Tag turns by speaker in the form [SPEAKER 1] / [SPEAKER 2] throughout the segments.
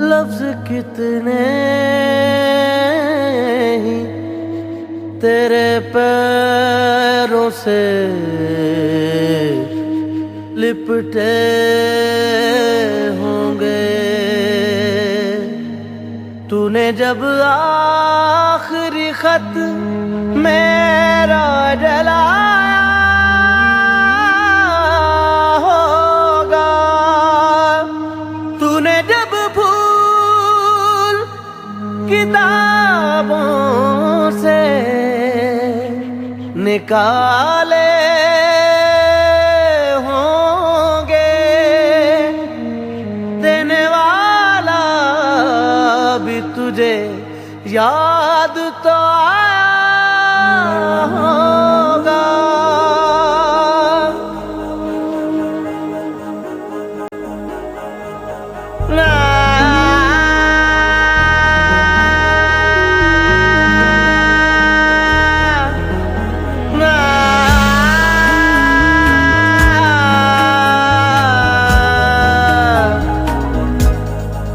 [SPEAKER 1] लफ्ज कितने ही तेरे पैरों से लिपटे होंगे। तूने जब आखिरी खत मेरा जलाया होगा, तूने जब फूल किताबों से निकाले होंगे, देने वाला भी तुझे याद तो आया होगा।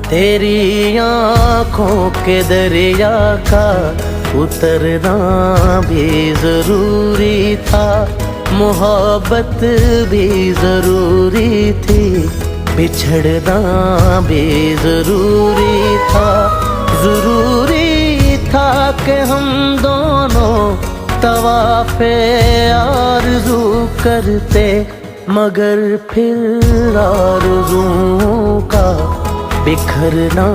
[SPEAKER 1] तेरी आँखों के दरिया का उतरना भी जरूरी था, मोहब्बत भी जरूरी थी, बिछड़ना भी जरूरी था। जरूरी था कि हम दोनों तवाफ़े आरज़ू करते, मगर फिर आरज़ुओं का बिखरना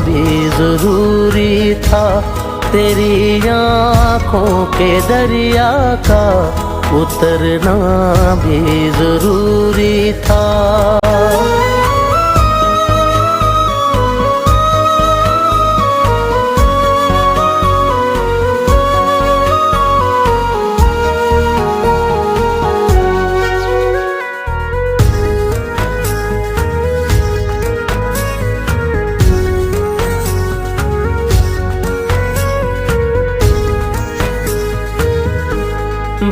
[SPEAKER 1] भी जरूरी था। तेरी आँखों के दरिया का उतरना भी जरूरी था।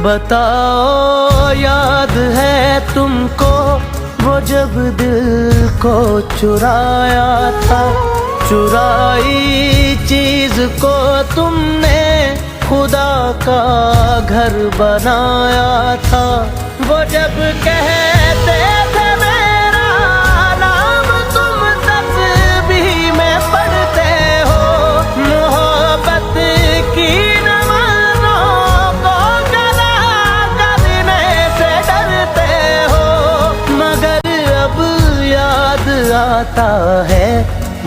[SPEAKER 1] बताओ याद है तुमको वो जब दिल को चुराया था, चुराई चीज को तुमने खुदा का घर बनाया था। वो जब कहते थे मेरा नाम तुम तस्बीह में पढ़ते हो, मोहब्बत की आता है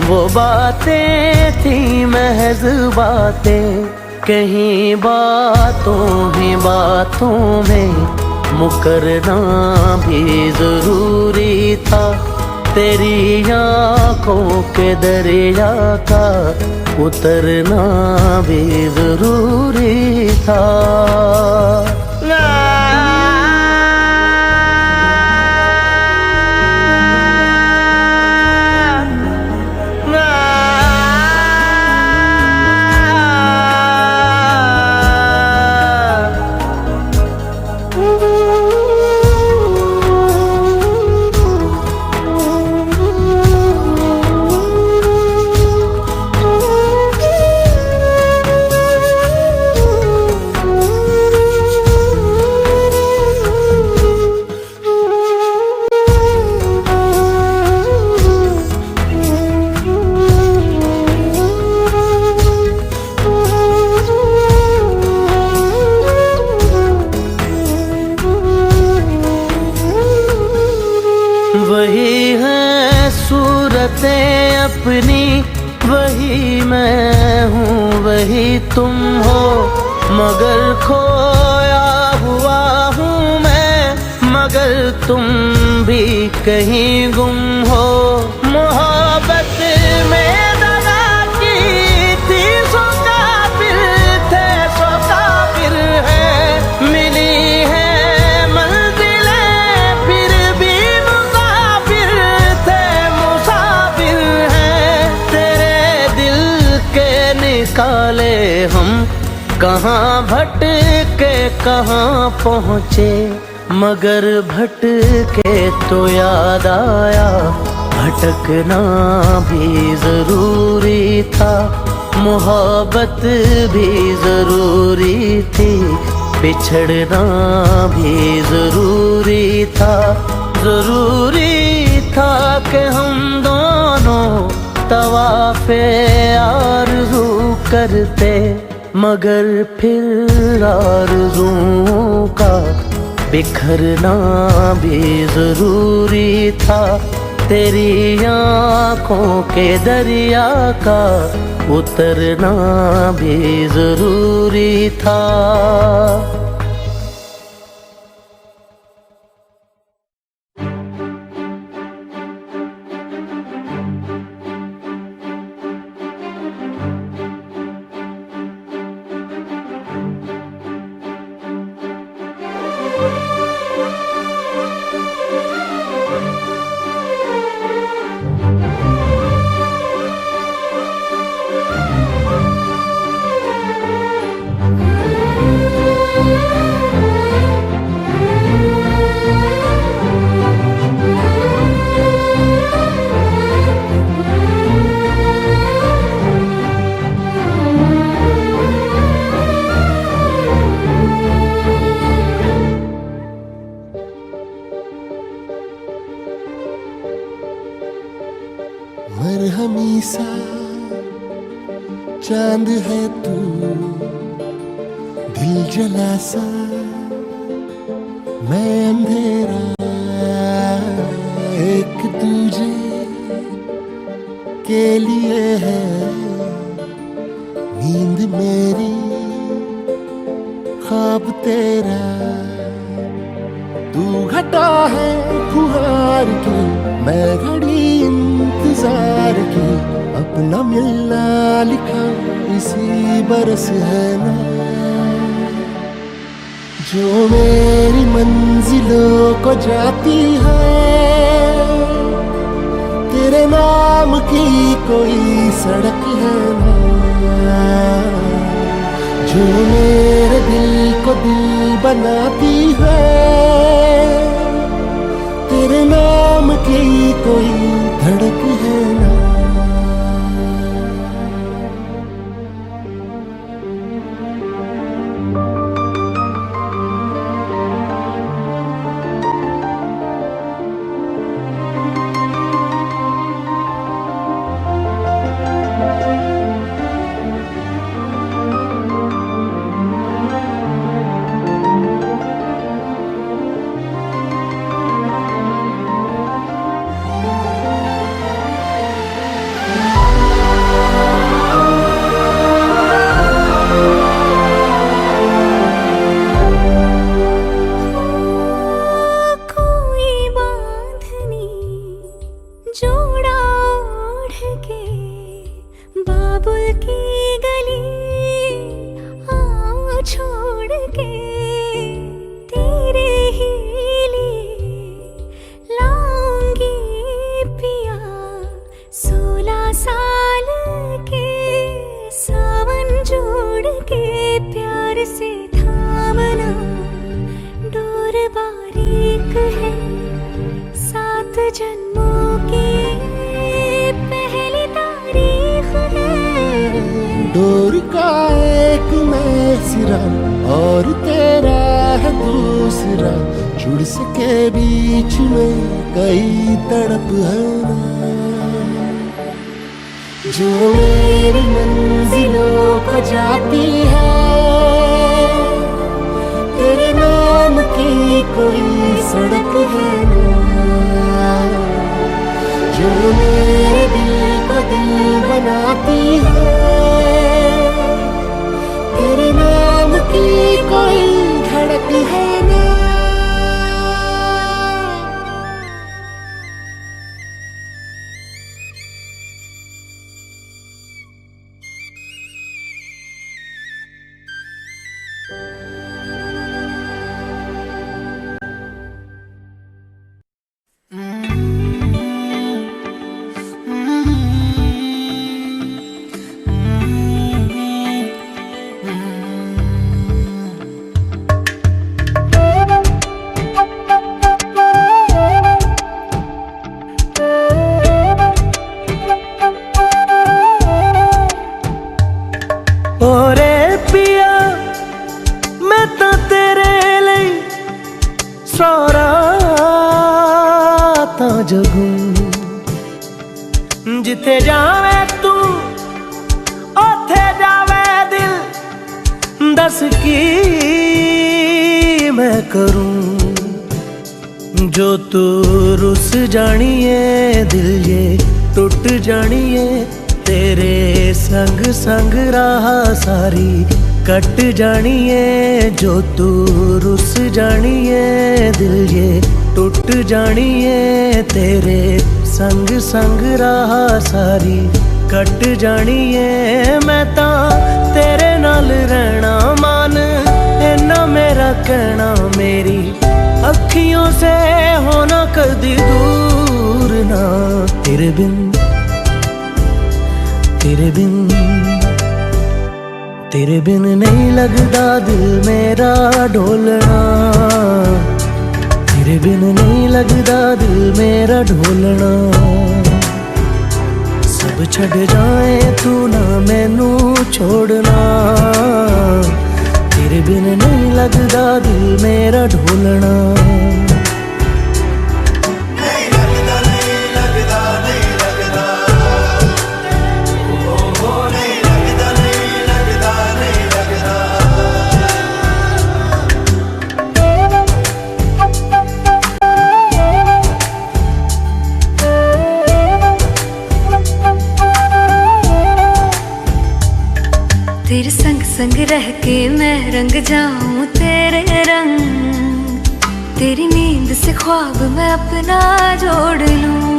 [SPEAKER 1] वो बातें थी महज बातें, कहीं बातों ही बातों में मुकरना भी जरूरी था। तेरी आँखों के दरिया का उतरना भी जरूरी था। वही है सूरतें अपनी, वही मैं हूँ वही तुम हो, मगर खोया हुआ हूँ मैं, मगर तुम भी कहीं गुम हो। मोहब्बत में दगा की थी सो काफिर थे सो काफिर है, मिली है निकाले हम कहाँ भटके कहाँ पहुँचे, मगर भटके तो याद आया भटकना भी जरूरी था, मोहब्बत भी जरूरी थी, बिछड़ना भी जरूरी था। जरूरी था कि हम दोनों तवाफ़े आरज़ू करते, मगर फिर आरज़ुओं का बिखरना भी जरूरी था। तेरी आँखों के दरिया का उतरना भी जरूरी था।
[SPEAKER 2] मरहमी सा चांद है तू, दिल जला सा मैं अंधेरा, एक दूजे के लिए है नींद मेरी, ख्वाब तेरा। तू घटा है फुहार की, मैं घड़ी इंतजार की, अपना मिलना लिखा इसी बरस है ना। जो मेरी मंजिलों को जाती है, तेरे नाम की कोई सड़क है ना। जो मेरे दिल को दिल बनाती है, तेरे नाम की कोई धड़क है ना। डोर का एक मैं सिरा और तेरा है दूसरा, जुड़ सके बीच में कई तड़प है ना। जो मेरी मंजिलों को जाती है, तेरे नाम की कोई सड़क है ना। जो मेरे दिल को दिल बनाती है, तेरे नाम की कोई धड़क है ना।
[SPEAKER 1] ओरे पिया मैं तो तेरे लिए सौ रातां जगूं जिथे जावे तू ओथे जावे दिल दस की मैं करूं जो तू रुस जानिए दिल ये टूट जानिए तेरे संग संग राह सारी कट जानिए जो तू रुस जानिए दिल ये टूट जानिए तेरे संग संग राह सारी कट जानिए मैं तां तेरे नाल रहना मान इन्ना मेरा कहना मेरी अखियों से होना कदी दूर ना तेरे बिन नहीं लगदा दिल मेरा ढोलना तेरे बिन नहीं लगदा दिल मेरा ढोलना सब छड़ जाए तू ना मैनू छोड़ना तेरे बिन नहीं लगदा दिल मेरा ढोलना
[SPEAKER 3] तेरे संग संग रह के मैं रंग जाऊं तेरे रंग तेरी नींद से ख्वाब मैं अपना जोड़ लूं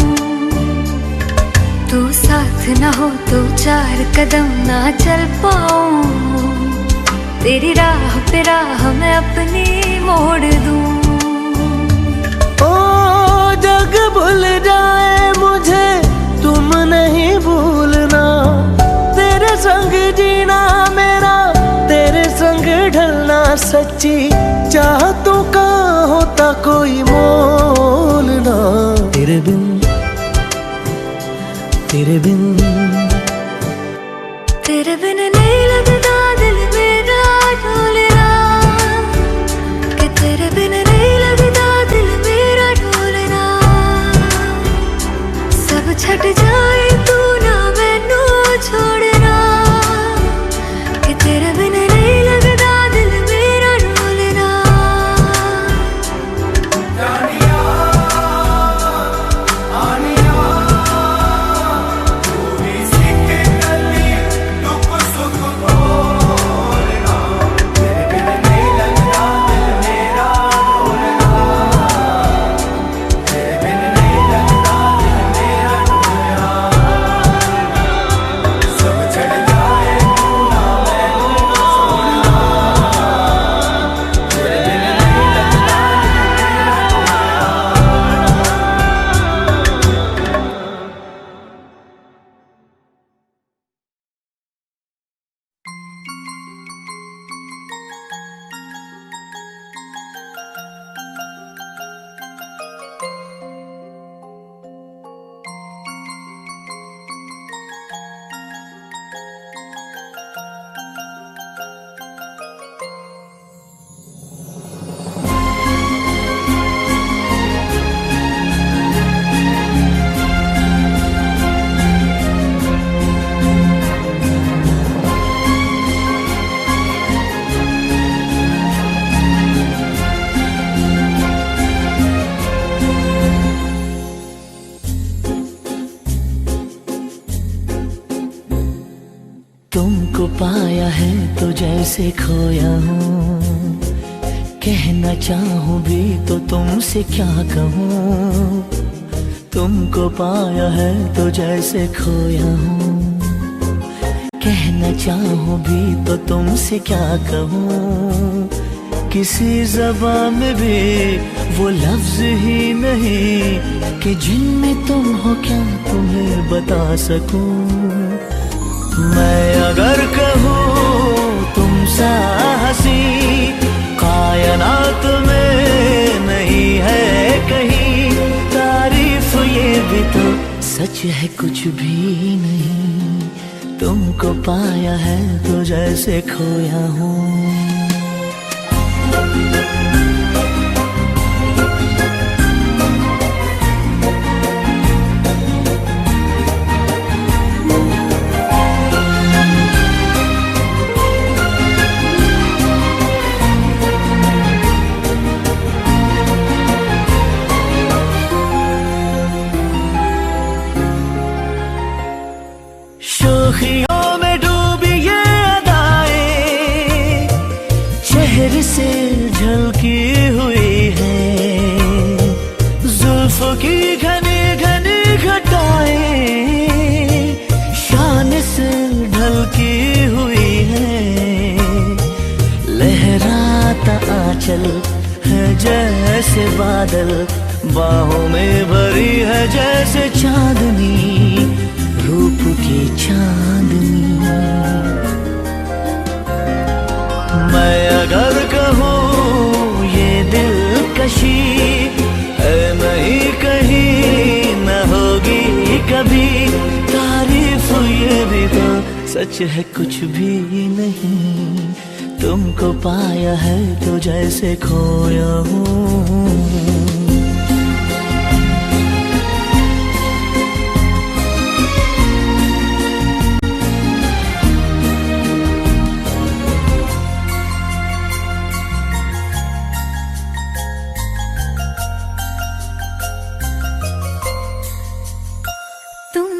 [SPEAKER 3] तू साथ ना हो तो चार कदम ना चल पाऊं तेरी राह पे राह मैं अपनी मोड़ दूं
[SPEAKER 1] ओ जग भूल जाए मुझे तुम नहीं भूलना तेरे संग जीना मेरा तेरे संग ढलना सच्ची चाहतों का होता कोई मोल ना तेरे बिन नहीं लगदा दिल मेरा ढोलना कि तेरे बिन नहीं लगदा दिल मेरा ढोलना सब छट जाए तू ना मैनू छोड़ना कि तेरे बिन नहीं लगदा दिल मेरा ढोलना तुमको पाया है तो जैसे खोया हूँ कहना चाहूँ भी तो तुमसे क्या कहूँ तुमको पाया है तो जैसे खोया हूँ कहना चाहूँ भी तो तुमसे क्या कहूँ किसी ज़बान में भी वो लफ्ज़ ही नहीं कि जिनमें तुम हो क्या तुम्हें बता सकूँ मैं अगर कहूँ तुम सा हंसी कायनात में नहीं है कहीं तारीफ ये भी तो सच है कुछ भी नहीं
[SPEAKER 4] तुमको पाया है तो जैसे खोया हूँ। शोखियों में डूबी ये अदाएं चेहरे से झलकी हुई है, जुल्फों की घनी घनी घटाएं शान से ढलकी हुई है। लहराता आंचल है जैसे बादल, बाहों में भरी है जैसे चांदनी, रूप की चांदनी। मैं अगर कहूँ ये दिलकशी है नहीं कहीं न होगी कभी, तारीफ ये भी तो सच है कुछ भी नहीं। तुमको पाया है तो जैसे खोया हूँ।
[SPEAKER 3] तुम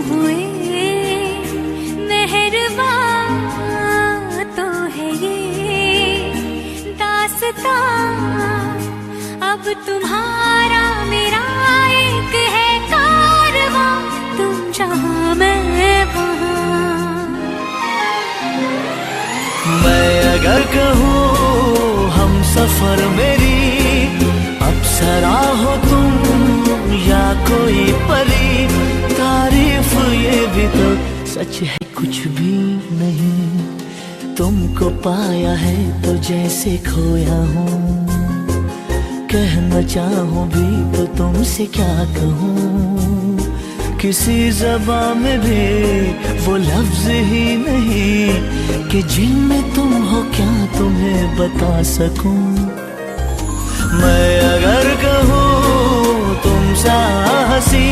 [SPEAKER 3] हुए मेहरबान तो है ये दास्तां, अब तुम्हारा मेरा एक है कारवां, तुम जहां मैं वहां।
[SPEAKER 4] मैं अगर कहूँ हम सफर मेरी अप्सरा हो तुम या कोई परी, तारीफ ये भी तो सच है कुछ भी नहीं। तुमको पाया है तो जैसे खोया हूँ, कहना चाहूँ भी तो तुमसे क्या कहूँ। किसी ज़बां में भी वो लफ्ज़ ही नहीं कि जिनमें तुम हो क्या तुम्हें बता सकूं। मैं अगर कहूँ तुम सा हंसी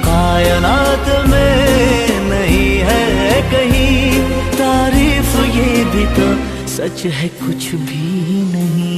[SPEAKER 4] कायनात में नहीं है कहीं, तारीफ ये भी तो सच है कुछ भी नहीं।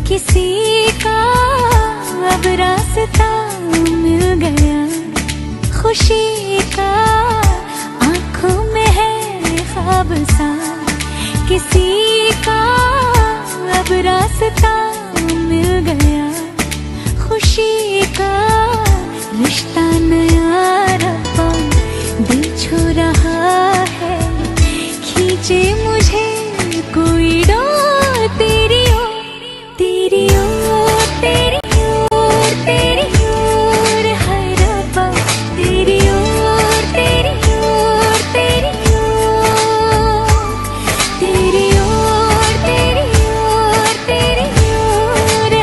[SPEAKER 3] किसी का अब रास्ता मिल गया, खुशी का आंखों में है ख्वाब सा। किसी का अब रास्ता मिल गया, खुशी का रिश्ता नया रब्बा दिल छू रहा है। खींचे मुझे कोई डोर तेरी ओर, तेरी ओर, तेरी ओर, तेरी ओर है रब्बा, तेरी ओर, तेरी ओर, तेरी ओर, तेरी ओर, तेरी ओर, तेरी ओर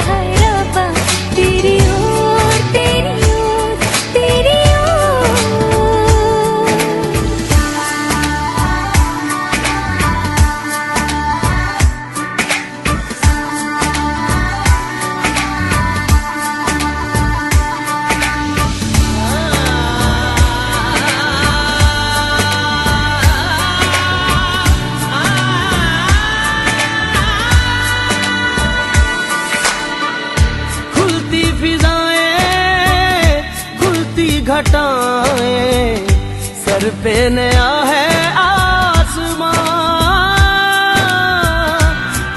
[SPEAKER 4] घटाएं, सर पे नया है आसमां,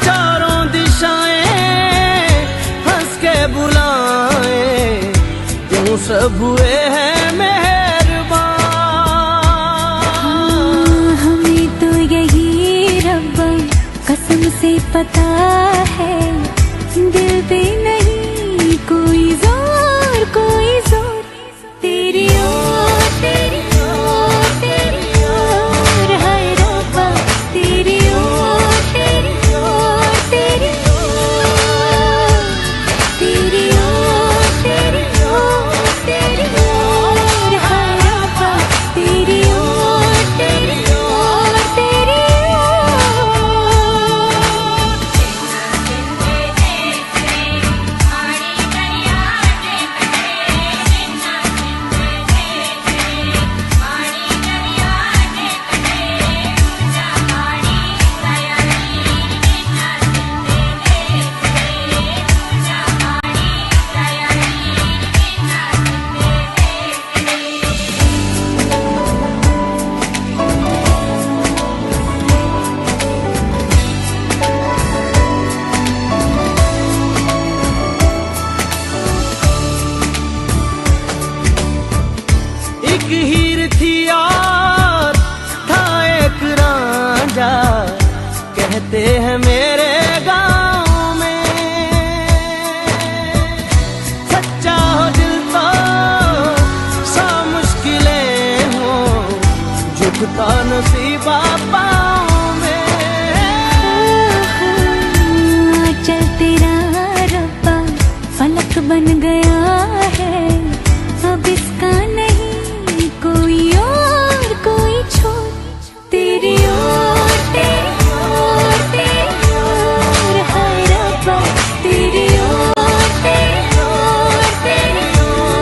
[SPEAKER 4] चारों दिशाएं हंस के बुलाएं, क्यों सब हुए हैं मेहरबान।
[SPEAKER 3] हमें तो यही रब्बा कसम से पता है, दिल पे नहीं कोई जोर, कोई जोर, तेरी ओर, तेरी ओर, तेरी ओर, हाय रब्बा तेरी ओर, तेरी ओर, तेरी ओर, तेरी ओर, तेरी ओर, तेरी ओर, हाय रब्बा तेरी ओर, तेरी ओर, तेरी ओर।
[SPEAKER 4] एक हीर थी और था एक रांझा, कहते हैं मेरे गांव में, सच्चा हो दिल तो सा मुश्किलें हो, झुकता नसीबा पाँव में।
[SPEAKER 3] चल तेरा रब्बा फलक बन गया है, अब इसका नहीं कोई और कोई छोर, तेरी ओर, तेरी ओर, तेरी ओर, हाय रब्बा तेरी ओर, तेरी ओर, तेरी ओर,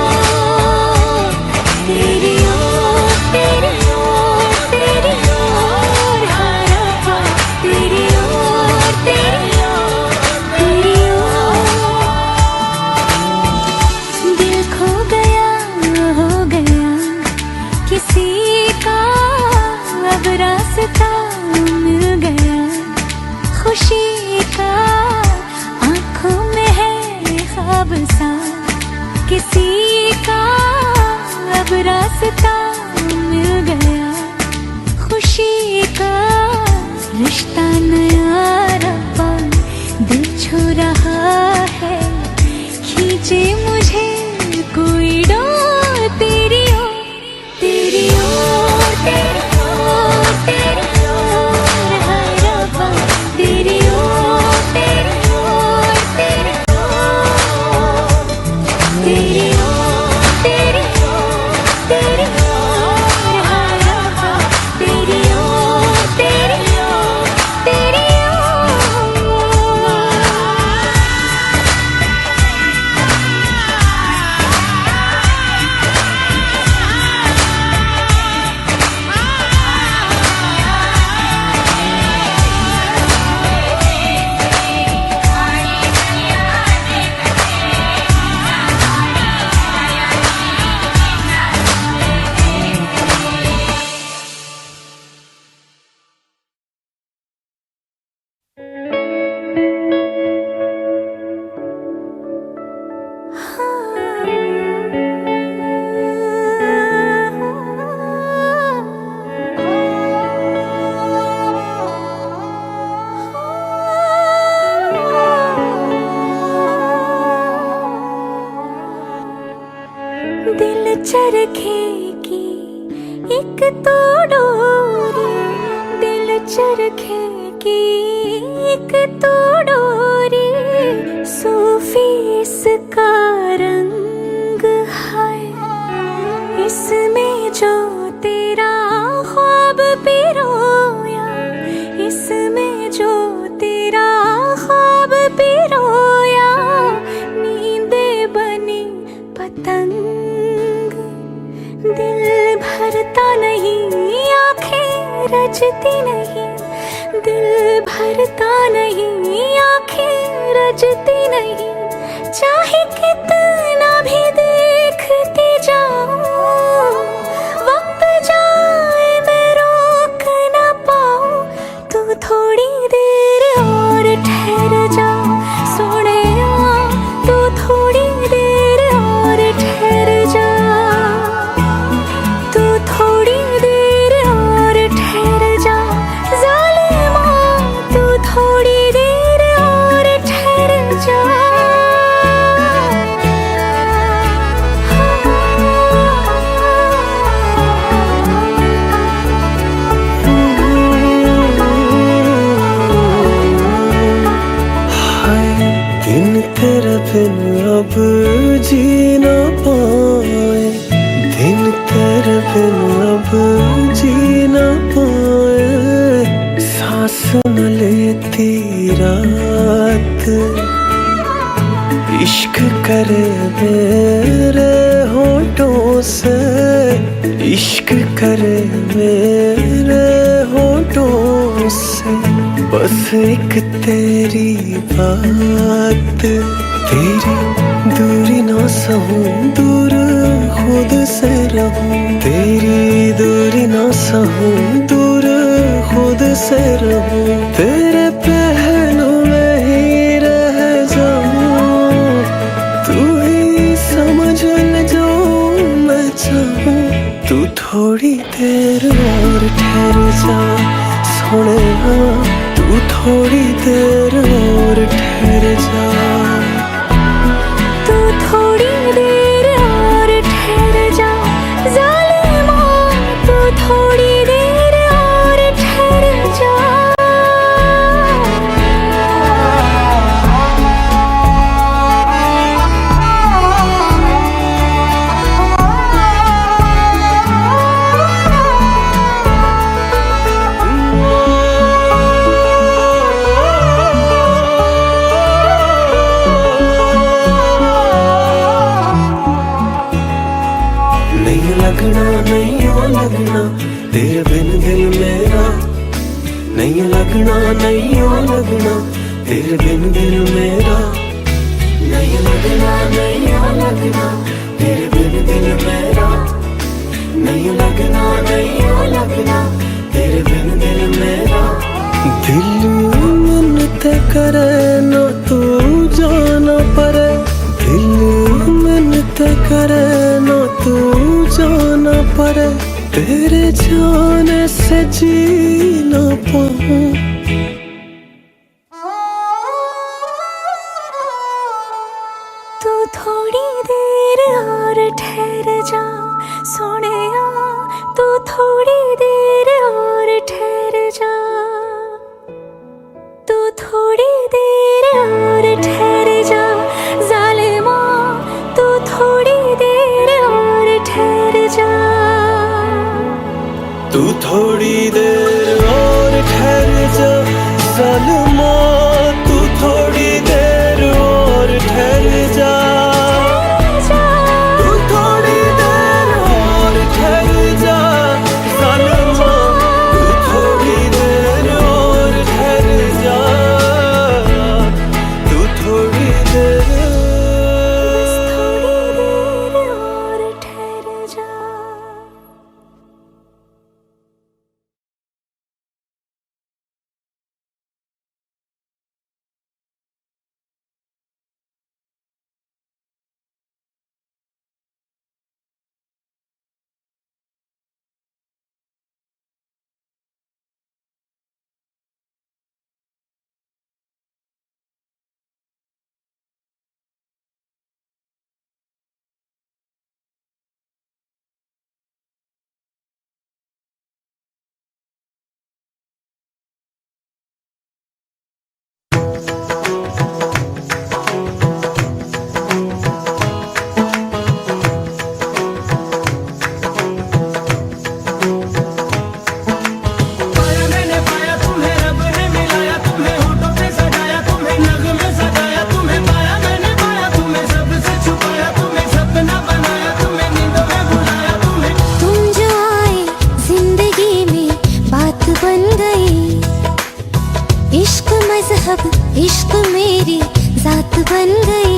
[SPEAKER 3] तेरी ओर, तेरी ओर, तेरी ओर, हाय रब्बा तेरी ओर, तेरी ओर, तेरी ओर। दिल खो गया, हो गया किसी का, अब रास्ता मिल गया खुशी का, आंखों में है ख्वाब सा किसी का, अब रास्ता मिल गया खुशी का, रिश्ता नया रब्बा दिल छू रहा है, खींचे मुझे कोई डोर, तेरी ओर, तेरी ओर, तेरी ओर, तेरी ओर, हाय रब्बा तेरी ओर, तेरी ओर, तेरी ओर, तेरी ओर, तेरी ओर, तेरी ओर, हाय रब्बा तेरी ओर, तेरी ओर, तेरी ओर। दिल चरखे की एक तो डोरी, दिल चरखे की एक तो डोरी, सूफी इसका रंग है, इसमें जो तेरा ख्वाब पिरोया, इसमें जो तेरा ख्वाब पिरोया, नींदे बनी पतंग, दिल भरता नहीं आंखें रजती नहीं, दिल भरता नहीं आंखें रजती नहीं, चाहे कितना भी देखती जाऊं
[SPEAKER 4] तेरे बिन अब जी ना पाए, दिन तेरे बिन अब जी ना पाए, सांस न लेती रात, इश्क करे मेरे होठों से, इश्क करे मेरे होठों से, बस एक तेरी बात, तेरी दूरी ना सहूं, दूर खुद से रहूं, तेरी दूरी ना सहूं, दूर खुद से रहूं, तेरे पहलू में ही रह जाऊं, तू ही समझ ले जो मैं चाहूं, तू थोड़ी देर और ठहर जा सोनिया, तू थोड़ी देर और ठहर जा,
[SPEAKER 3] तू थोड़ी देर और ठहर जा ज़ालिमा, तू थोड़ी देर और ठहर जा।
[SPEAKER 4] नहीं लगना नहीं ओ लगना तेरे बिन दिल मेरा, नहीं लगना नहीं ओ लगना तेरे बिन दिल मेरा, नहीं लगना नहीं ओ लगना तेरे बिन दिल मेरा, नहीं लगना नहीं ओ लगना तेरे बिन दिल मेरा, दिल मिन्नत करे ना तू जाना पड़े, दिल मिन्नत करे ना तू जाना पड़े, तेरे जाने से जी ना पाऊं,
[SPEAKER 3] तू थोड़ी देर और ठहर जा सोनिया, तू थोड़ी देर और ठहर जा, तू थोड़ी देर और ठहर जा ज़ालिमा, तू थोड़ी देर और ठहर जा,
[SPEAKER 4] तू थोड़ी देर और ठहर जा ज़ालिमा, तू थोड़ी देर और ठहर जा, तू थोड़ी देर और ठहर जा ज़ालिमा, तू थोड़ी देर और ठहर जा, तू थोड़ी देर,
[SPEAKER 3] बस थोड़ी देर और ठहर जा। इश्क मेरी जात बन गई।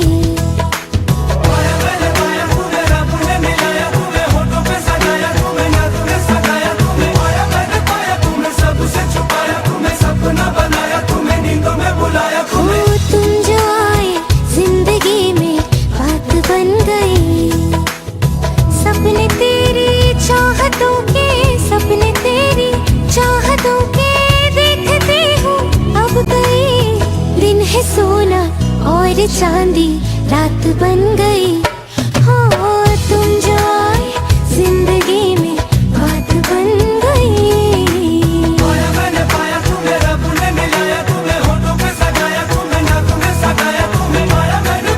[SPEAKER 3] तुम जो आए जिंदगी में बात बन गई। सपने तेरी चाहतों के, सपने तेरी चाहतों के देखते हूँ अब गई। दिन है सोना और चांदी रात बन गई। हो तुम जो आए जिंदगी में बात बन गई।
[SPEAKER 5] मैंने पाया तुम्हें, रब ने मिलाया तुम्हें, होठों पे सजाया तुम्हें, नाकों में सजाया तुम्हें, पाया मैंने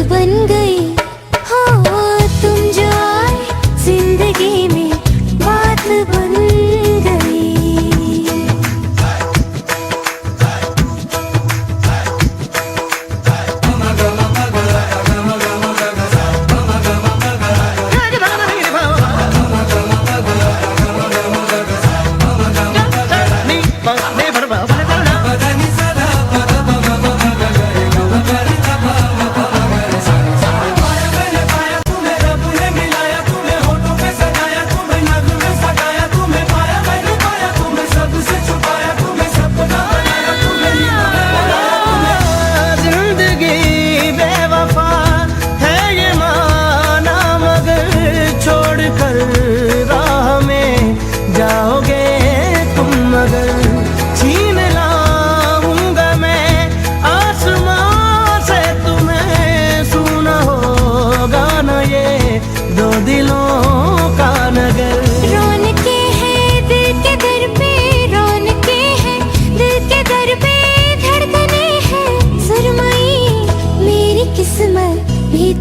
[SPEAKER 1] बन गई। हो तुम जो आए जिंदगी में बात बन गई।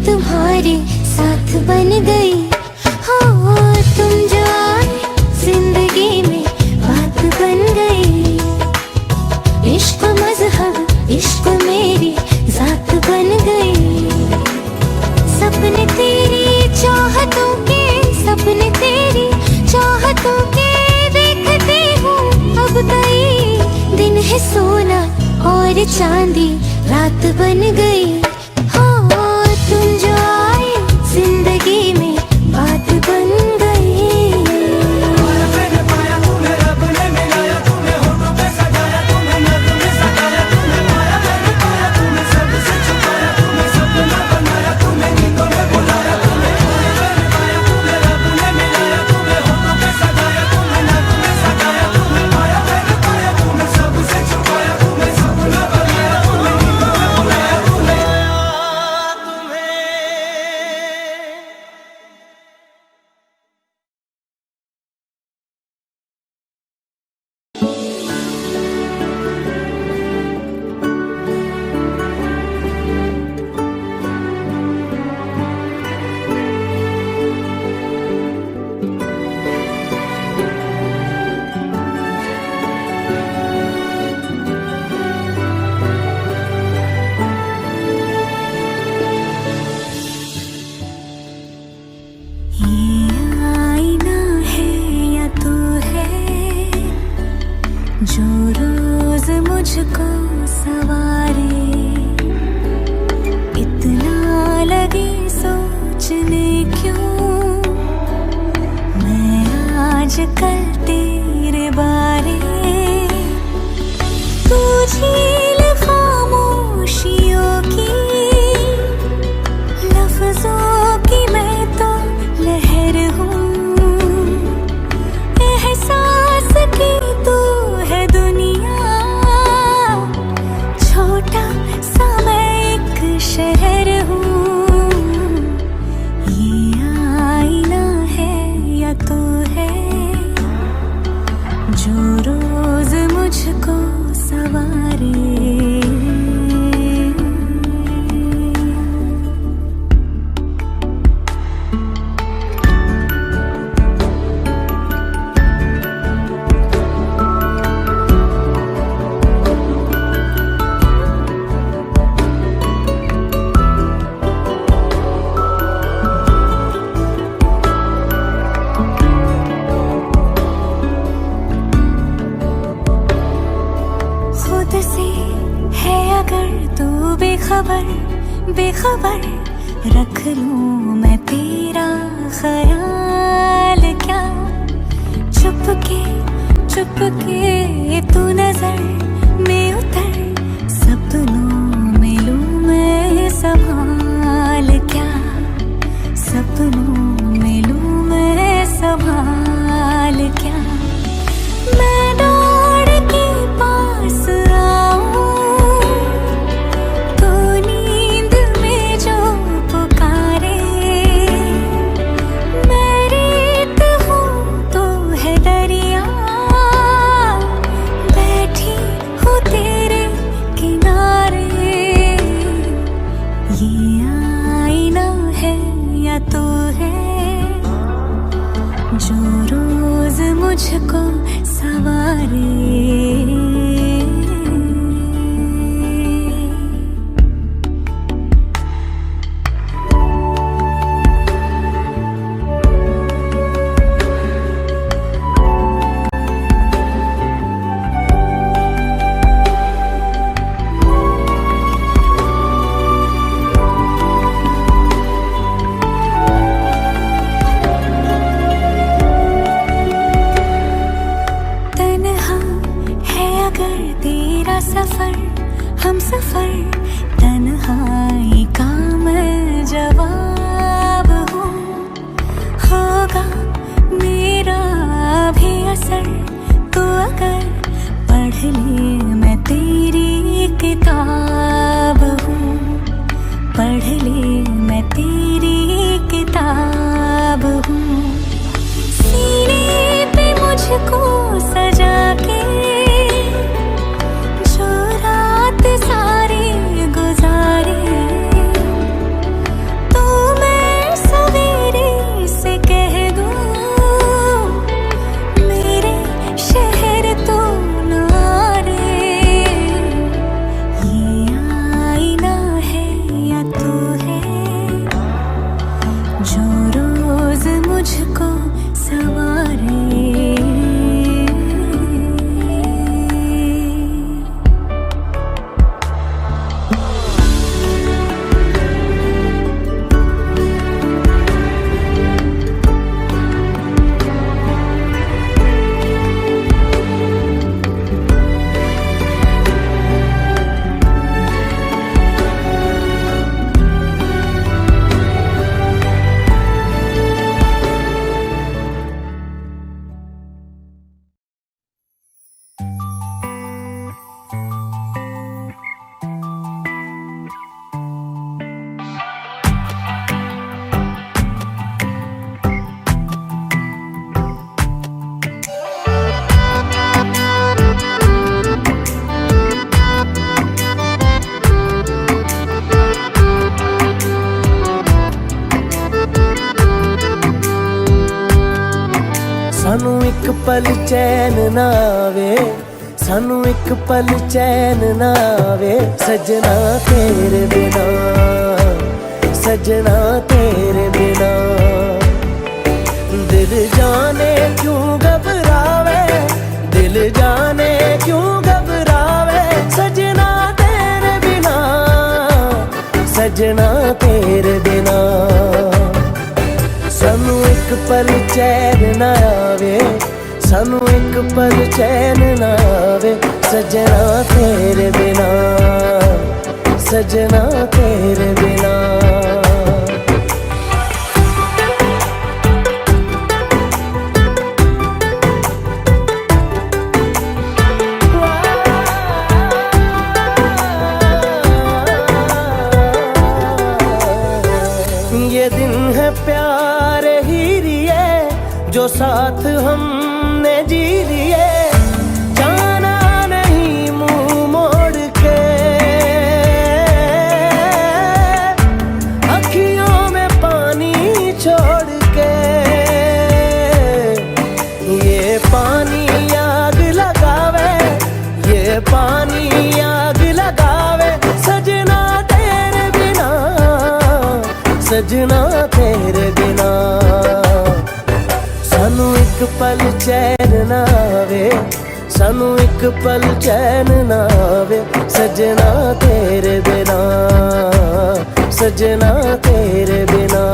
[SPEAKER 1] तुम्हारे साथ बन गई। हो तुम जो आए जिंदगी में बात बन गई। इश्क मजहब इश्क मेरी जात बन गई। सपने तेरी चाहतों के, सपने तेरी चाहतों के देखती हूँ अब कई दिन है सोना और चांदी रात बन गई। तुम जो आए जिंदगी में बात बन गई। मुझको सवारे इतना लगे सोचने क्यों मैं आजकल तेरे बारे। तू झील खामोशियों की लफ्जों की मैं तो लहर हूँ। एहसास की तू है दुनिया, छोटा सा मैं एक शहर हूँ। ये आईना है या तो है जो रोज मुझको सवारे। बेखबर रख लूं मैं तेरा ख्याल क्या। चुपके तू नजर में उतर, सपनों में लूं मैं संभाल क्या। सपनों में लूं मैं संभाल क्या। मैं दौड़ के पास बैठी
[SPEAKER 3] सवारे। तेरा सफर हम सफर तन्हाई का मैं जवाब हूँ। होगा मेरा भी असर तो अगर पढ़ ले मैं तेरी किताब हूँ। पढ़ ले मैं तेरी किताब हूँ। सीने पे मुझको सजा के सारे गुजारे तो मैं सवेरे से कह दूं मेरे शहर तो नारे। ये आईना है या तू है जो रोज मुझको सवारे।
[SPEAKER 4] सानू एक पल चैन ना आवे, सानू एक पल चैन ना आवे सजना तेरे बिना, सजना तेरे बिना। दिल जाने क्यों घबरावे, दिल जाने क्यों घबरावे सजना तेरे बिना, सजना तेरे बिना। सानू एक पल चैन ना आवे, सानू एक पल चैन ना आवे सजना तेरे बिना, सजना तेरे बिना। ये दिन है प्यारे ही रिए जो साथ हमने जी लिए, जाना नहीं मुंह मोड़ के, अखियों में पानी छोड़ के। ये पानी आग लगावे, ये पानी आग लगावे सजना तेरे बिना, सजना तेरे बिना। सानू एक पल चैन ना आवे, सानू एक पल चैन ना आवे सजना तेरे बिना, सजना तेरे बिना।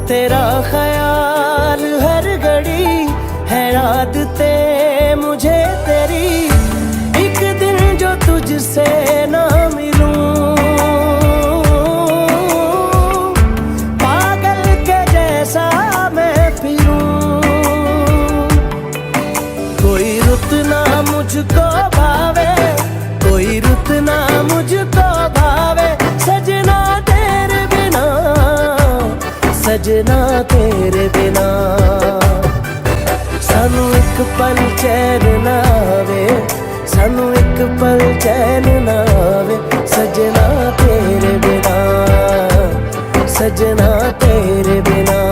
[SPEAKER 4] तेरा ख्याल हर घड़ी है आदते मुझे तेरी, एक दिन जो तुझसे ना मिलूं पागल के जैसा मैं फिरूं। कोई रुत ना मुझको भावे, कोई रुत ना मुझको भावे सजना तेरे बिना, सजना तेरे बिना। सानू एक एक पल चैन ना आवे, सानू एक पल चैन ना आवे, सजना तेरे बिना, सजना तेरे बिना।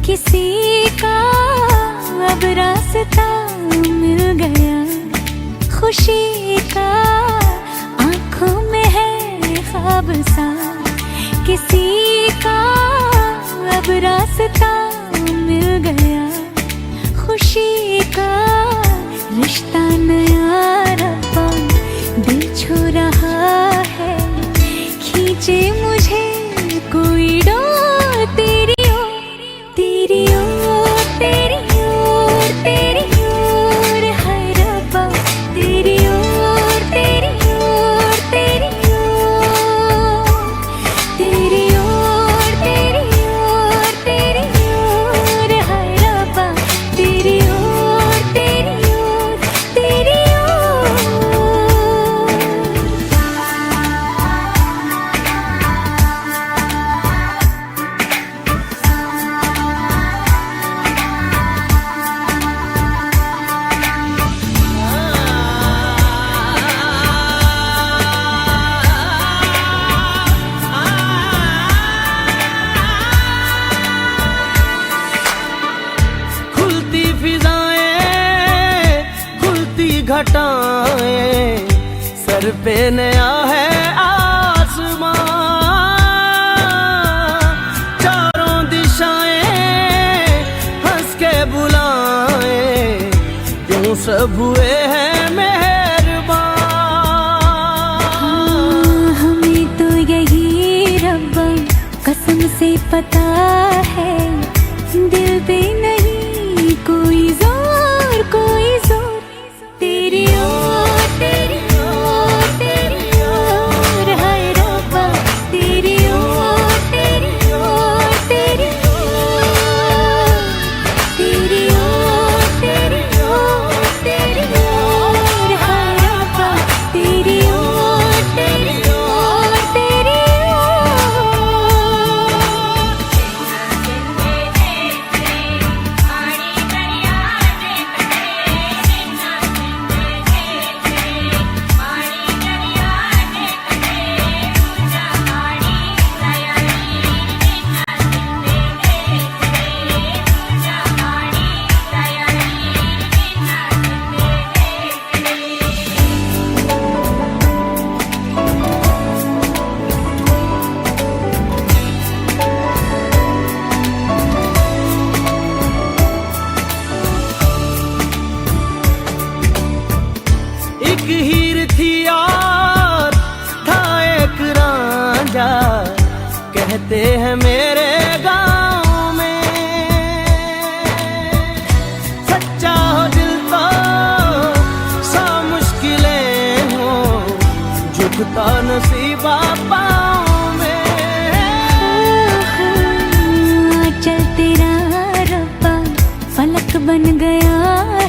[SPEAKER 3] किसी का अब रास्ता मिल गया, खुशी का आंखों में है ख्वाब सा, किसी का अब रास्ता मिल गया, खुशी का रिश्ता नया रब्बा दिल छू रहा है, खींचे मुझे कोई डोर तेरी ओर, तेरी ओर, तेरी ओर, तेरी ओर है रब्बा, तेरी ओर, तेरी ओर, तेरी ओर, तेरी ओर, तेरी ओर, तेरी ओर है रब्बा, तेरी ओर, तेरी ओर, तेरी ओर।
[SPEAKER 4] खुलती फिजाएं, खुलती घटाएं, सर पे नया है आसमां, चारों दिशाएं हंस के बुलाएं, यूं सब हुए हैं मेहरबान।
[SPEAKER 3] हमें तो यही रब्बा कसम से पता है, दिल पे नहीं कोई जोर, कोई जोर, तेरी ओर, तेरी ओर, तेरी ओर है रब्बा, तेरी ओर, तेरी ओर, तेरी ओर, तेरी ओर, तेरी ओर, तेरी ओर है रब्बा, तेरी ओर, तेरी ओर, तेरी ओर।
[SPEAKER 4] एक हीर थी और था एक रांझा, कहते हैं मेरे गांव में, सच्चा हो दिल तो सा मुश्किलें हो, झुकता नसीबा पाँव में।
[SPEAKER 3] चल तेरा रब्बा फलक बन गया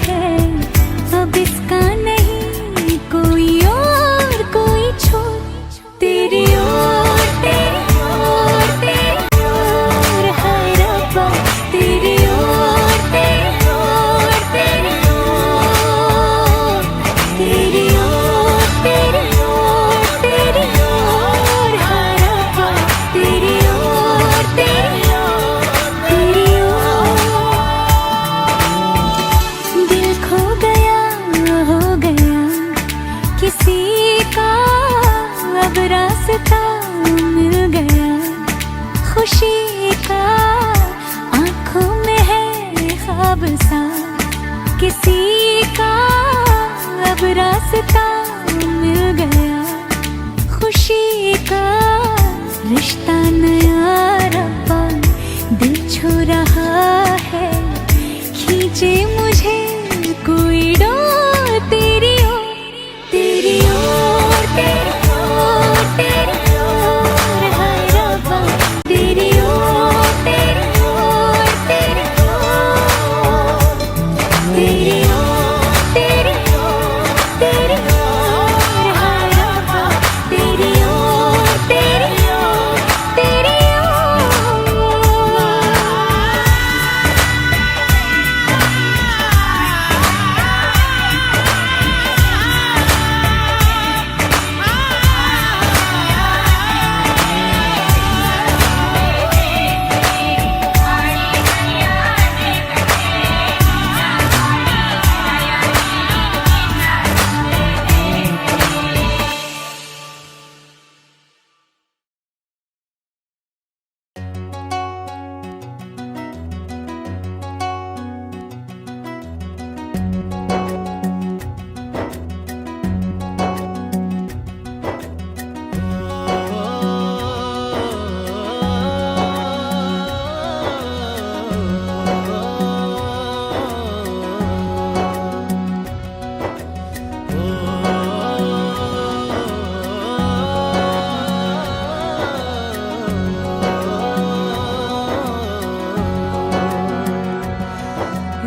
[SPEAKER 3] है, अब इसका नहीं कोई और, कोई छोर, तेरी ओर, तेरी ओर, तेरी ओर है रब्बा, तेरी ओर, तेरी ओर, तेरी ओर, तेरी ओर, तेरी ओर, तेरी ओर है रब्बा, तेरी ओर, तेरी ओर, तेरी ओर। रास्ता मिल गया, खुशी का रिश्ता नया रब्बा दिल छू रहा है, खींचे मुझे कोई डोर तेरी ओर, तेरी ओर, तेरी ओर, तेरी ओर, हाय रब्बा तेरी ओर, तेरी ओर, तेरी ओर, तेरी ओर, तेरी ओर, तेरी ओर, हाय रब्बा तेरी ओर, तेरी ओर, तेरी ओर।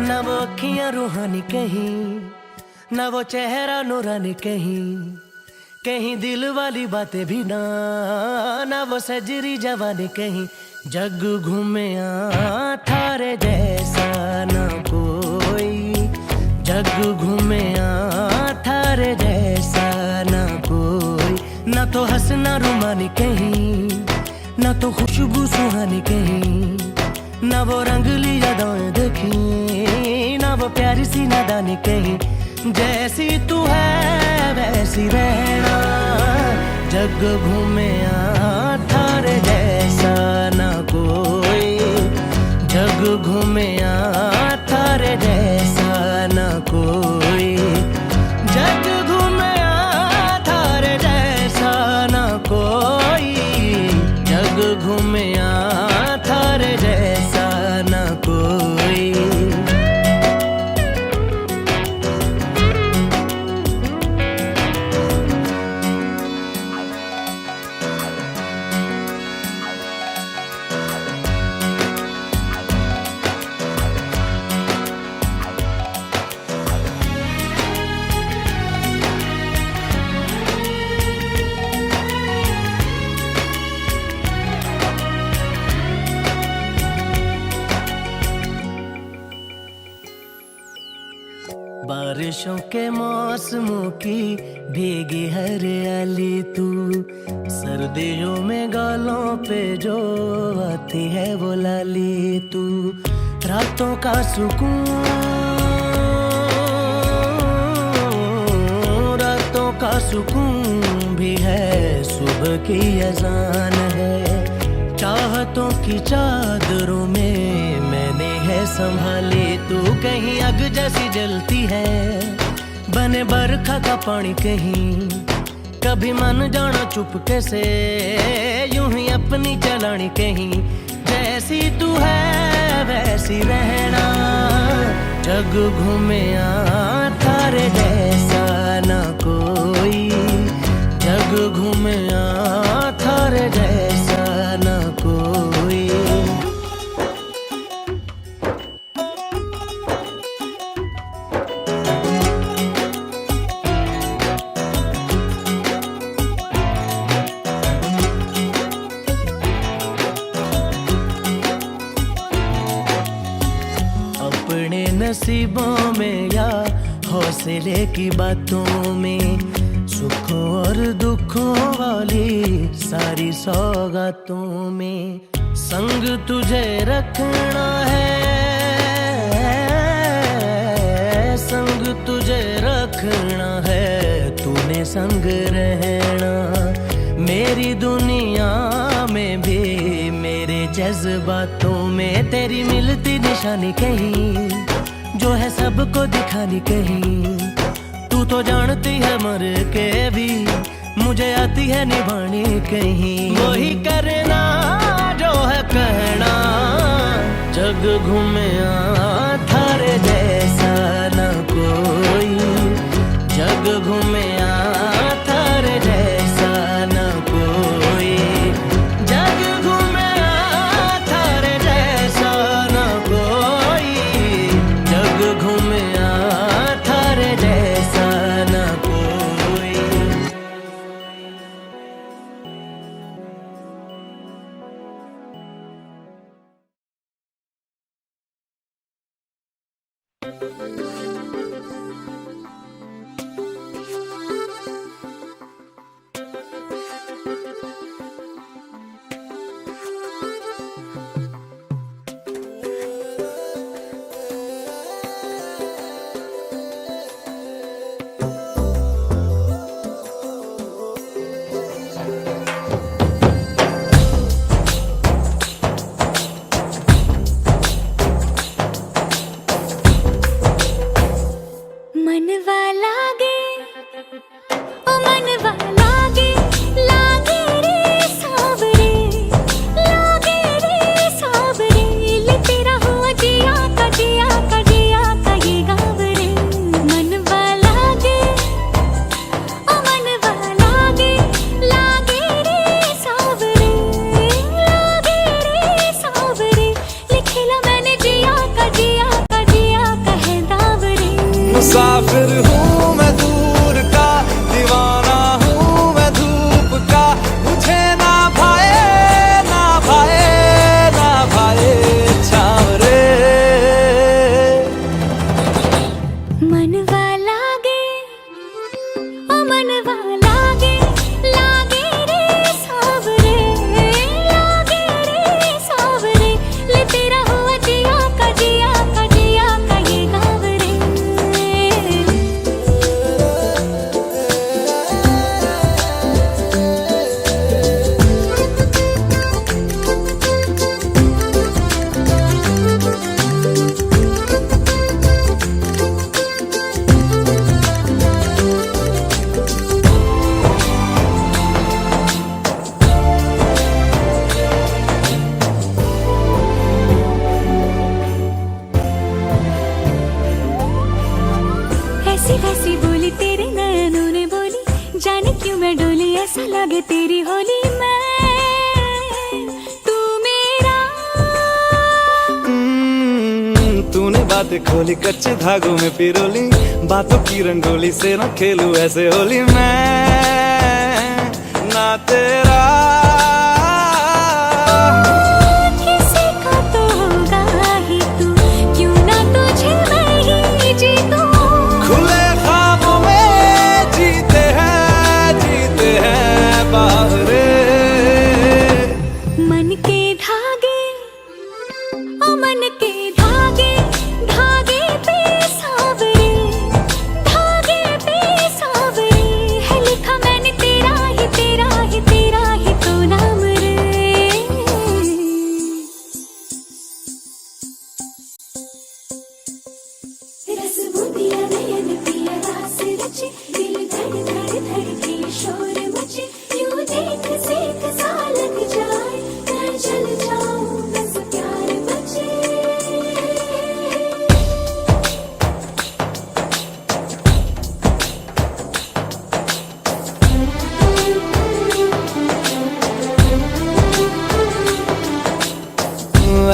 [SPEAKER 4] न वो अखियां रूहानी कहीं, न वो चेहरा नूरानी कहीं, कहीं दिल वाली बातें भी ना, न वो सजरी जवानी कहीं। जग घूमे थारे जैसा न कोई, जग घूमे थारे जैसा न कोई। न तो हंसना रुमानी कहीं, न तो खुशबू सुहानी कहीं, न वो रंगली यादें देखी, न वो प्यारी सी नादानी कहीं। जैसी तू है वैसी रहना, जग घूमे थारे जैसा न कोई, जग घूमे थारे जैसा न कोई, जग घूमे थारे जैसा न कोई, जग घूमे थारे जैसा न कोई। बारिशों के मौसमों की भीगी हरियाली तू, सर्दियों में गालों पे जो आती है वो लाली तू। रातों का सुकून, रातों का सुकून भी है, सुबह की अजान है। चाहतों की चादरों में मैंने है संभाली तू, कहीं आग जैसी जलती है, बने बरखा का पानी कहीं। कभी मन जाना चुपके से, यूं ही अपनी चलानी कहीं। जैसी तू है वैसी रहना, जग घूमे थारे जैसा न कोई, जग घूमे थारे जैसा न कोई। अपने नसीबों में या हौसले की बातों में, सुखों और दुखों वाली सारी सौगातों में संग तुझे रखना है, संग तुझे रखना है, तूने संग रहना। मेरी दुनिया में भी मेरे जज्बातों में तेरी मिलती निशानी कहीं, जो है सबको दिखानी कहीं। तू तू तो जानती है मर के भी मुझे आती है निभानी कहीं। वही करना जो है कहना, जग घूमया थारे जैसा न कोई, जग घूमया थारे जैसा न कोई, जग घूमया थारे जैसा न कोई, जग घूमया थारे जैसा न कोई।
[SPEAKER 3] मनवा लागे ओ मनवा लागे, लागे रे सावरे, लागे रे सावरे, ले तेरा हुआ जिया का जिया का जिया का ये गाँव रे। मनवा लागे ओ मनवा लागे, लागे रे सावरे, लागे रे सावरे, लिखला मैंने जिया का जिया का जिया का है दाव रे।
[SPEAKER 5] मुसाफिर हूँ मैं दूर का, दीवाना हूँ मैं धूप का, मुझे ना भाए ना भाए ना भाए छाँव रे।
[SPEAKER 3] मनवा लागे ओ मनवा लागे, लागे रे सावरे, लागे रे सावरे, ले तेरा हुआ जिया का जिया का जिया का ये गाँव रे। ऐसी वैसी बोली तेरे नयनों ने बोली, जाने क्यों मैं डोली, ऐसा लगे तेरी होली मैं तू मेरा।
[SPEAKER 5] तूने बातें खोली कच्चे धागों में पिरोली, बातों की रंगोली से ना खेलूं ऐसे होली मैं ना तेरा।
[SPEAKER 3] किसी का तो होगा ही तू, क्यों ना तुझे मैं ही जीतूं।
[SPEAKER 5] खुले ख्वाबों में जीते हैं बावरे।
[SPEAKER 3] मन के धागे ओ मन के धागे, धागे पे सावरे, धागे पे सावरे, है लिखा मैंने तेरा ही तेरा ही तेरा ही तो नाम रे। रस बूंदिया नयन पिया रास रचे, दिल धड़ धड़ धड़के शोर मचे, यूं देख सेक सा लग जाए, मैं जल जाऊं बस प्यार बचे।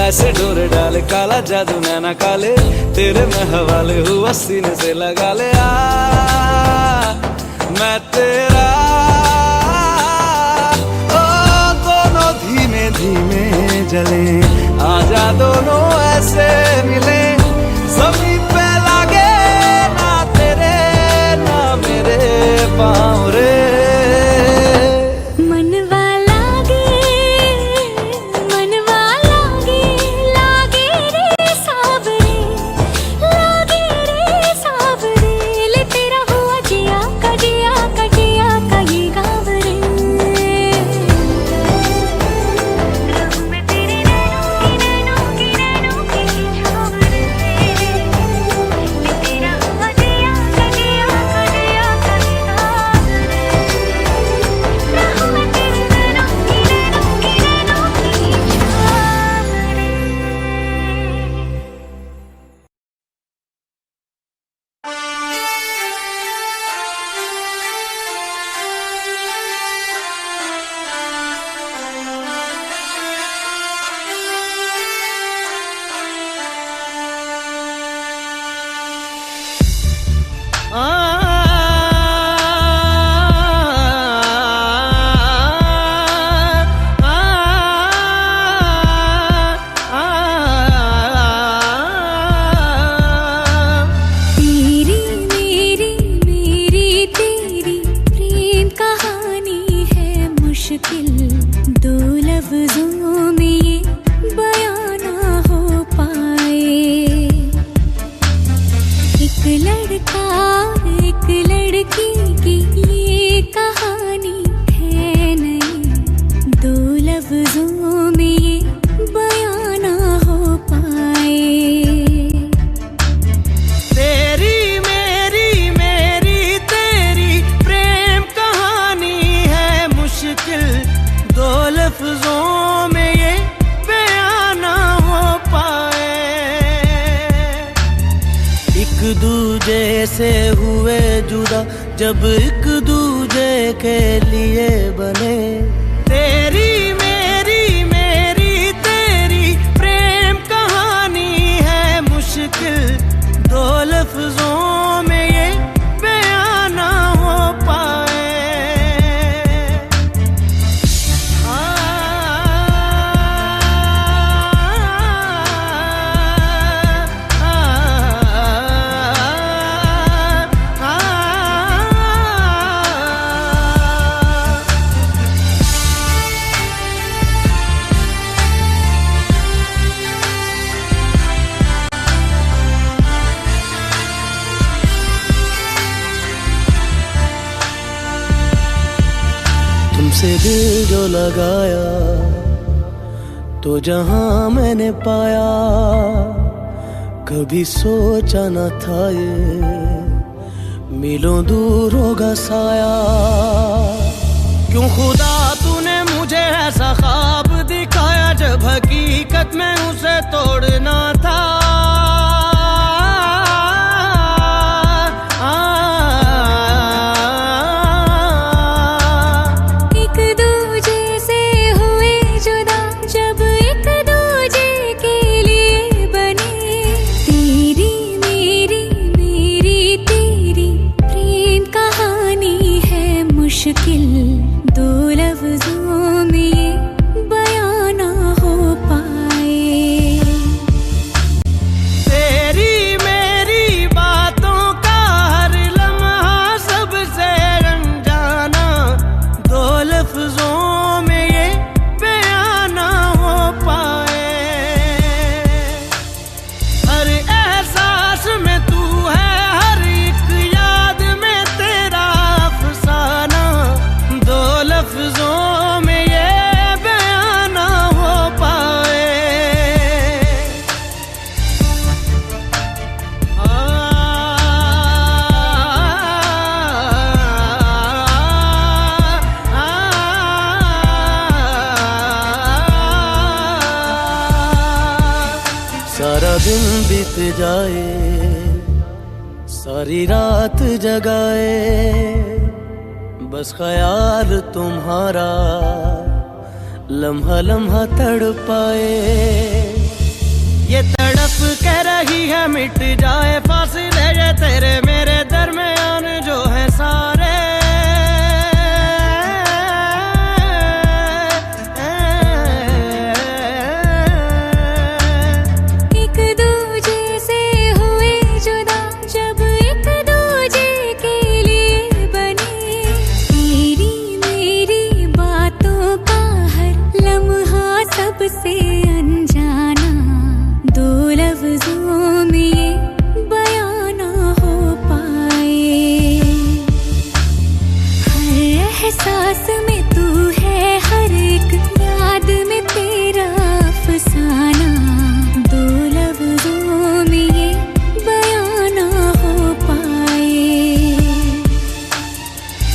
[SPEAKER 5] ऐसे डोरे डाले काला जादू नैना काले, तेरे में हवाले हुआ सीने से लगा ले आ मैं तेरा। ओ दोनों धीमे धीमे जले, आजा दोनों ऐसे मिले, जमीन पे लागे ना तेरे ना मेरे पाँव रे।
[SPEAKER 3] मनवा लागे, मनवा लागे, लागे रे सावरे, लागे रे सावरे, ले तेरा हुआ जिया का जिया का जिया का ये गाँव रे। रहूं मैं तेरे नैनों की
[SPEAKER 4] से हुए जुदा जब एक दूजे के लिए बने। तेरी मेरी मेरी तेरी प्रेम कहानी है मुश्किल, दो लफ्जों में ये बयां ना हो पाए। तुमसे दिल जो लगाया तो जहां मैंने पाया, कभी सोचा न था ये मीलों दूर होगा साया। क्यों खुदा तूने मुझे ऐसा ख्वाब दिखाया जब हकीकत में उसे तोड़ना था।
[SPEAKER 3] मुश्किल दो लफ्जों में ये बयां ना हो पाए।
[SPEAKER 4] तेरी मेरी बातों का हर लम्हा सबसे अनजाना, दो लफ्जों में ये बयां ना हो पाए। हर एहसास में तू है, हर एक याद में तेरा अफसाना, दो लफ्जों में ये बयां ना हो पाए। सारा दिन बीत जाए, सारी रात जगाए, बस ख्याल तुम्हारा लम्हा लम्हा तड़पाए। ये तड़प कह रही है मिट जाए फासले ये तेरे मेरे दरमियान जो है सारे।
[SPEAKER 3] एक दूजे से हुए जुदा जब एक दूजे के लिए बने। तेरी मेरी बातों का हर लम्हा सबसे अनजाना, दो लफ्जों में ये बयां ना हो पाए। हर एहसास में तू है, हर एक याद में तेरा अफसाना, दो लफ्जों में ये बयां ना हो पाए।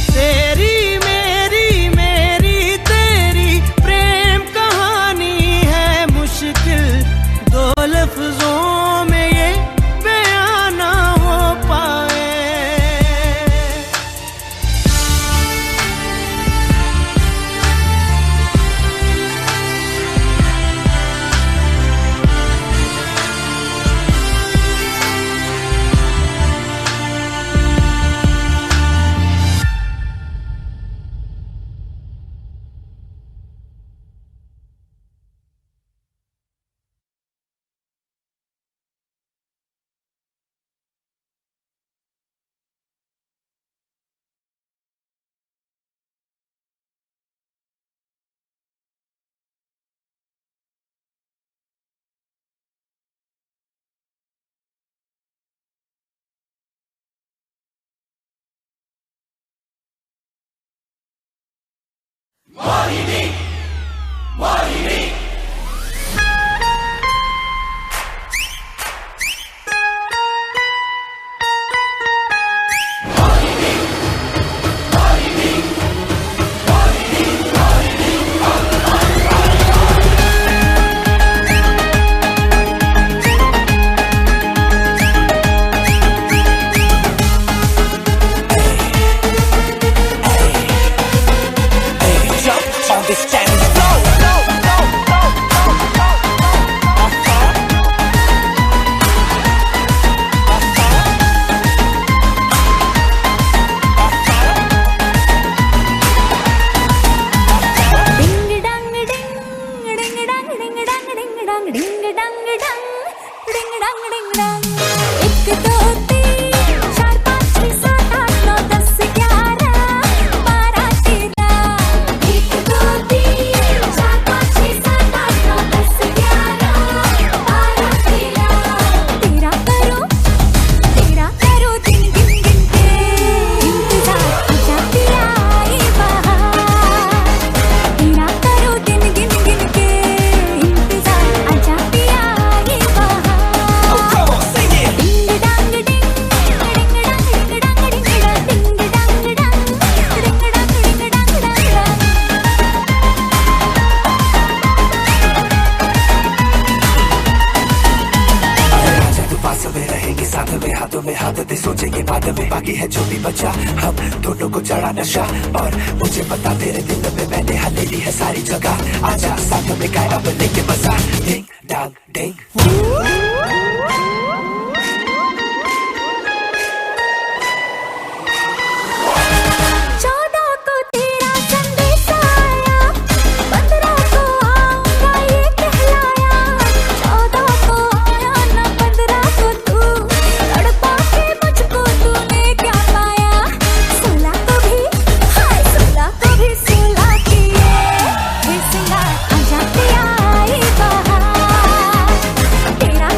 [SPEAKER 4] तेरी मेरी मेरी तेरी प्रेम कहानी है मुश्किल, दो लफ्जों में ये बयां ना हो पाए।
[SPEAKER 3] डिंग डंग डिंग डंग 1 2 3 4 5 6 7 8 9 10 11 12 13 1 2 3 4 5 6 7 8 9 10 11 12 13 तेरा करो दिन गिन गिन के इंतजार आजा पिया ये बहार तेरा करो दिन गिन गिन के इंतजार आजा पिया ये बहार डिंग डांग डिंग डिंग डांग डिंग डांग डिंग डांग डिंग डांग डांग डिंग डांग डिंग डांग
[SPEAKER 4] आजा तू पास में रहेंगे साथ में हाथों में हाथ दे सोचेंगे बाद में बाकी है जो भी बचा हम दोनों को चढ़ा नशा और मुझे पता तेरे दिल में मैंने हले ली है सारी जगह आजा साथ में गाए अब लेके मजा डिंग डांग डिंग
[SPEAKER 3] चौदह को तेरा संदेश आया 15 को आऊंगा ये कहलाया 14 को आया ना 15 को तू तड़पा के मुझको तूने क्या पाया 16 को भी हाय 16 को भी 16 किए हे सिंगार आजा पिया ये बहार तेरा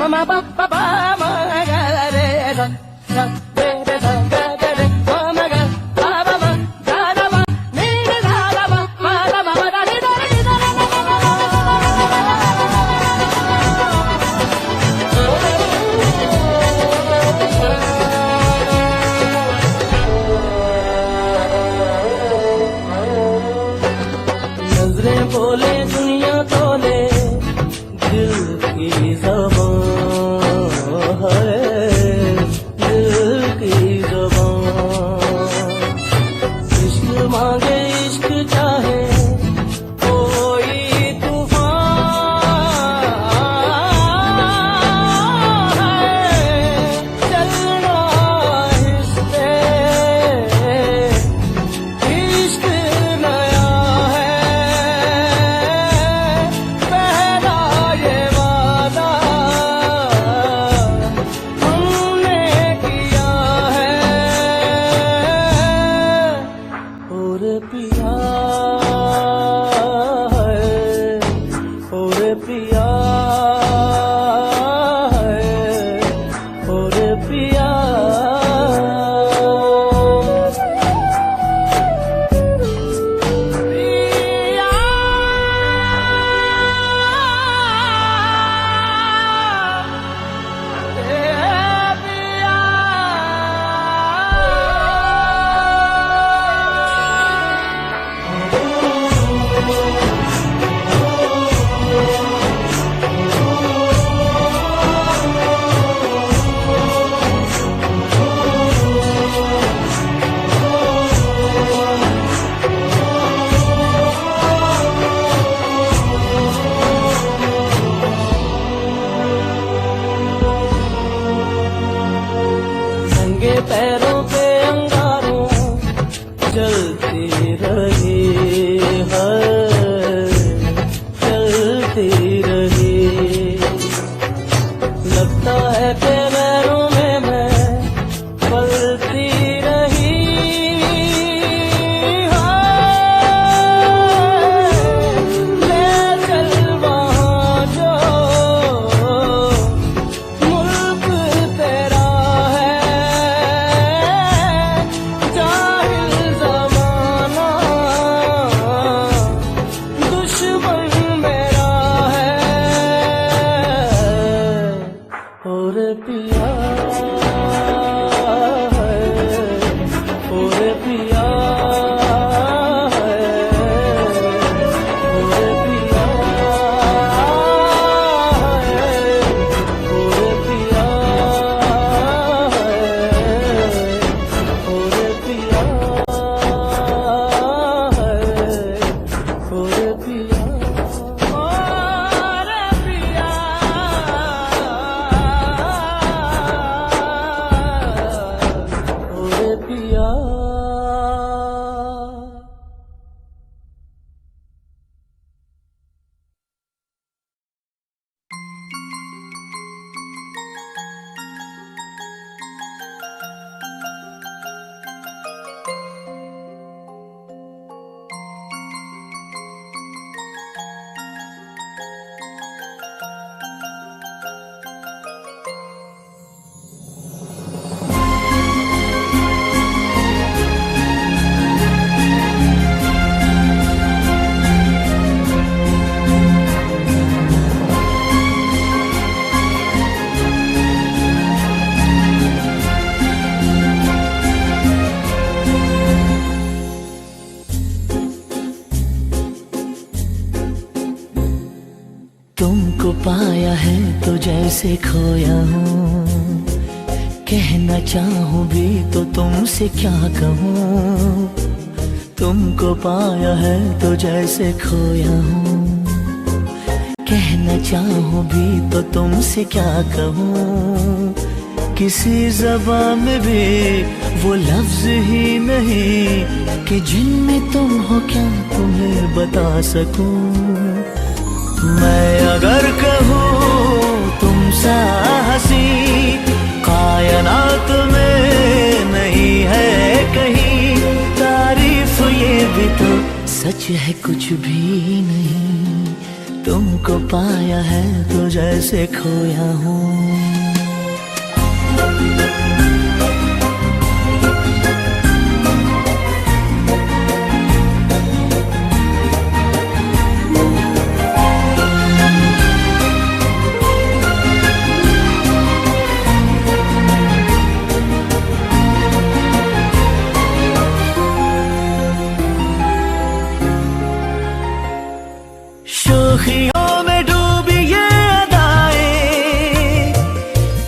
[SPEAKER 6] ma pa pa pa ma ga re sa sa re re sa ga ga re ma ga pa pa ma ga da ma ni ga da ma da ma da ni da ni da na नजरें बोले दुनिया तोले दिल की ज़बान है दिल की ज़बान इश्क मांगे इश्क चाहे कोई तूफान है चलना हिस्से इश्क नया है पहला ये वादा हमने किया है और पिया है और पिया है और पिया नंगे पैरों पे अंगारों चलती रही है चलती रही लगता है कि पैरों में मैं पलती रही है ले चल वहाँ जो मुल्क तेरा है जाहिल ज़माना दुश्मन मेरा है और पिया है और पिया है और पिया है और पिया है और पिया है और पिया और पिया
[SPEAKER 7] तुमको पाया है तो जैसे खोया हूँ कहना चाहूँ भी तो तुमसे क्या कहूँ तुमको पाया है तो जैसे खोया हूँ कहना चाहूँ भी तो तुमसे क्या कहूँ किसी ज़बान में भी वो लफ्ज़ ही नहीं कि जिनमें तुम हो क्या तुम्हें बता सकूँ मैं अगर कहूँ तुम सा हंसी कायनात में नहीं है कहीं तारीफ ये भी तो सच है कुछ भी नहीं तुमको पाया है तो जैसे खोया हूँ। शोखियों में डूबी ये अदाएं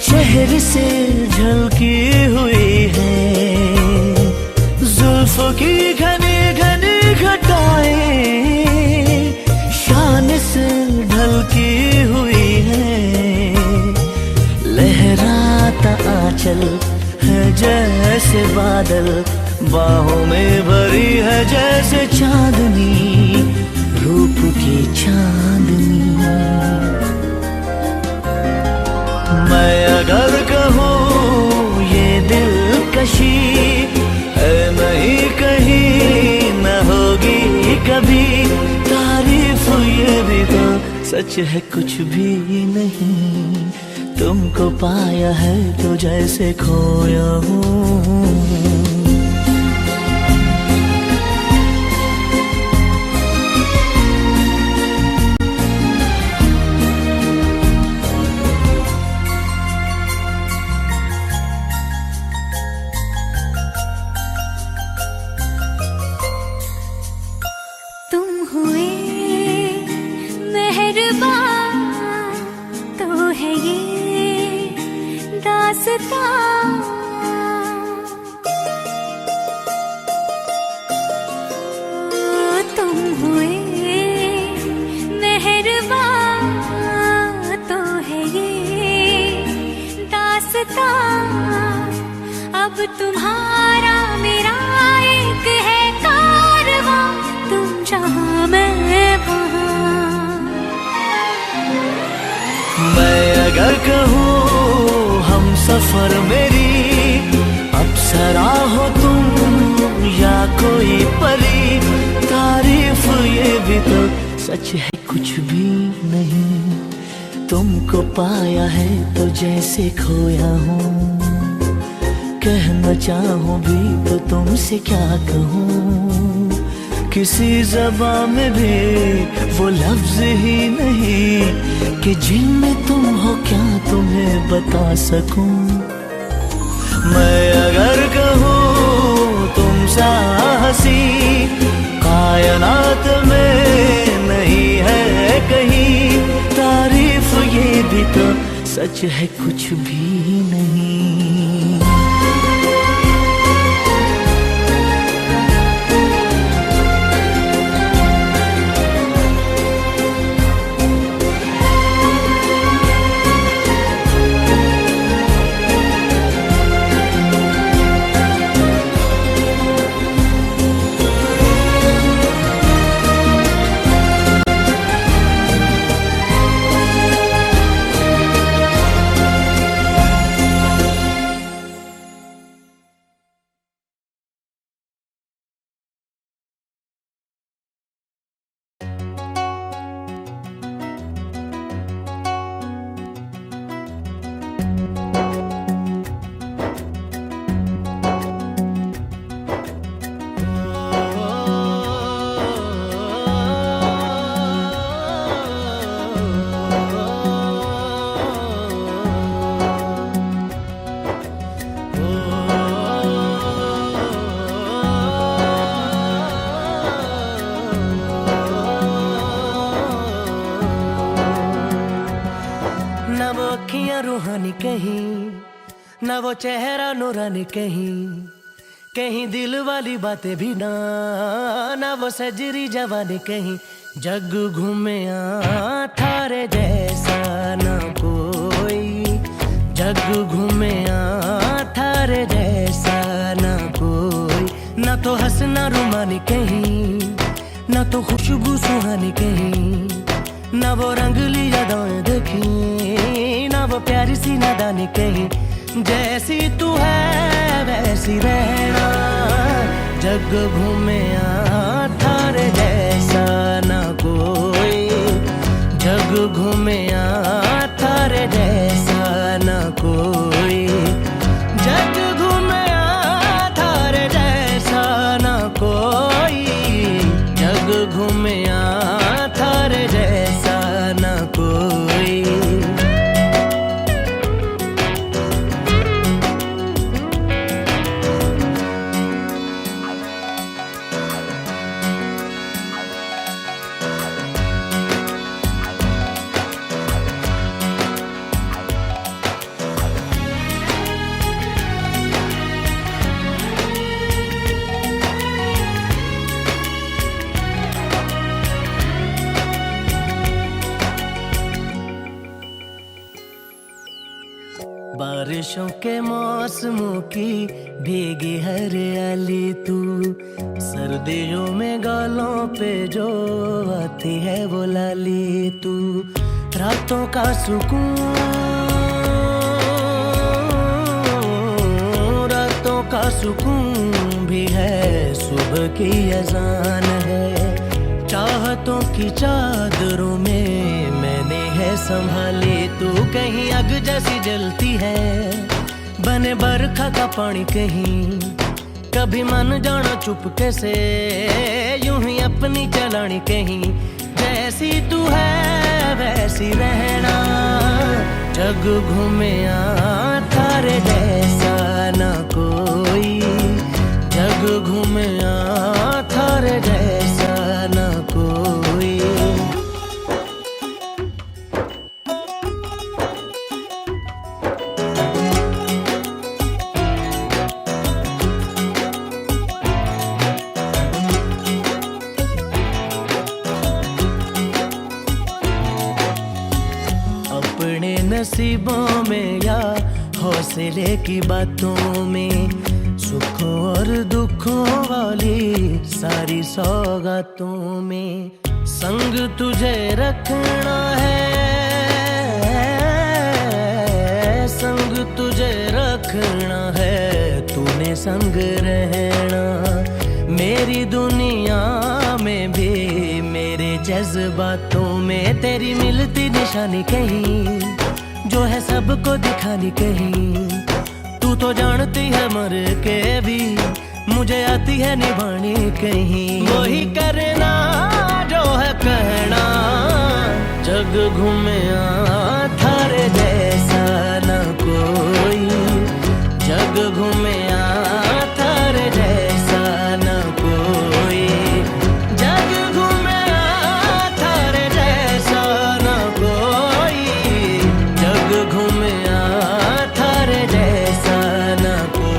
[SPEAKER 7] चेहरे से झलकी हुई है, जुल्फों की घनी घनी घटाएं शान से ढलकी हुई है। लहराता आंचल है जैसे बादल, बाहों में भरी है जैसे चांदनी, रूप की चांदनी। मैं अगर कहूँ ये दिलकशी है नहीं कहीं न होगी कभी, तारीफ ये भी तो सच है कुछ भी नहीं। तुमको पाया है तो जैसे खोया हूँ।
[SPEAKER 3] तुम हुए मेहरबान तो है ये दास्तां, अब तुम्हारा मेरा एक है कारवां, तुम जहां मैं वहां।
[SPEAKER 7] मैं अगर कहूँ हम सफर मेरी अप्सरा हो तुम या कोई परी, तारीफ ये भी तो सच है कुछ भी नहीं। तुमको पाया है तो जैसे खोया हूँ, कहना चाहूँ भी तो तुमसे क्या कहूँ, किसी ज़बान में भी वो लफ्ज ही नहीं कि जिनमें तुम हो क्या तुम्हें बता सकूं। मैं अगर कहूँ तुम सा हंसी कायनात में नहीं है कहीं, तारीफ ये भी तो सच है कुछ भी नहीं।
[SPEAKER 8] रूहानी कहीं, ना वो चेहरा नूरानी कहीं, कहीं दिल वाली बातें भी ना, ना वो सजरी जवानी कहीं। जग घूमे थारे जैसा ना कोई, जग घूमे थारे जैसा ना कोई। ना तो हंसना रुमानी कहीं, ना तो खुशबू सुहानी कहीं, ना वो रंगली यादें देखी, ना वो प्यारी सी नादानी कहीं। जैसी तू है वैसी रहना, जग घूमे थारे जैसा ना कोई, जग घूमिया थारे जैसा न कोई, जग घूमिया थारे जैसा न कोई, जग घूमिया थारे जैसा न कोई। बारिशों के मौसमों की भीगी हरियाली तू, सर्दियों में गालों पे जो आती है वो लाली तू, रातों का सुकून, रातों का सुकून भी है, सुबह की अजान है, चाहतों की चादरों में मैंने है संभाली तू, कहीं आग जैसी जलती है बने बरखा का पानी, कहीं कभी मन जाना चुपके से यूं ही अपनी चलानी, कहीं जैसी तू है वैसी रहना, जग घूमिया थारे जैसा न कोई, जग घूमिया थारे जैसा न कोई। अपने नसीबों में या हौसले की बातों में, सुखों और दुखों वाली सारी सौगातों में, संग तुझे रखना है, संग तुझे रखना है, तूने संग रहना, मेरी दुनिया में भी मेरे जज्बातों में, तेरी मिलती निशानी कहीं जो है सबको दिखानी, कहीं तू तो जानती है मर के भी मुझे आती है निभानी, कहीं वही करना जो है कहना, जग घूमिया थारे जैसा न कोई, जग घूमिया थारे जैसा न कोई, जग घूमिया थारे जैसा न कोई, जग घूमिया थारे जैसा न कोई।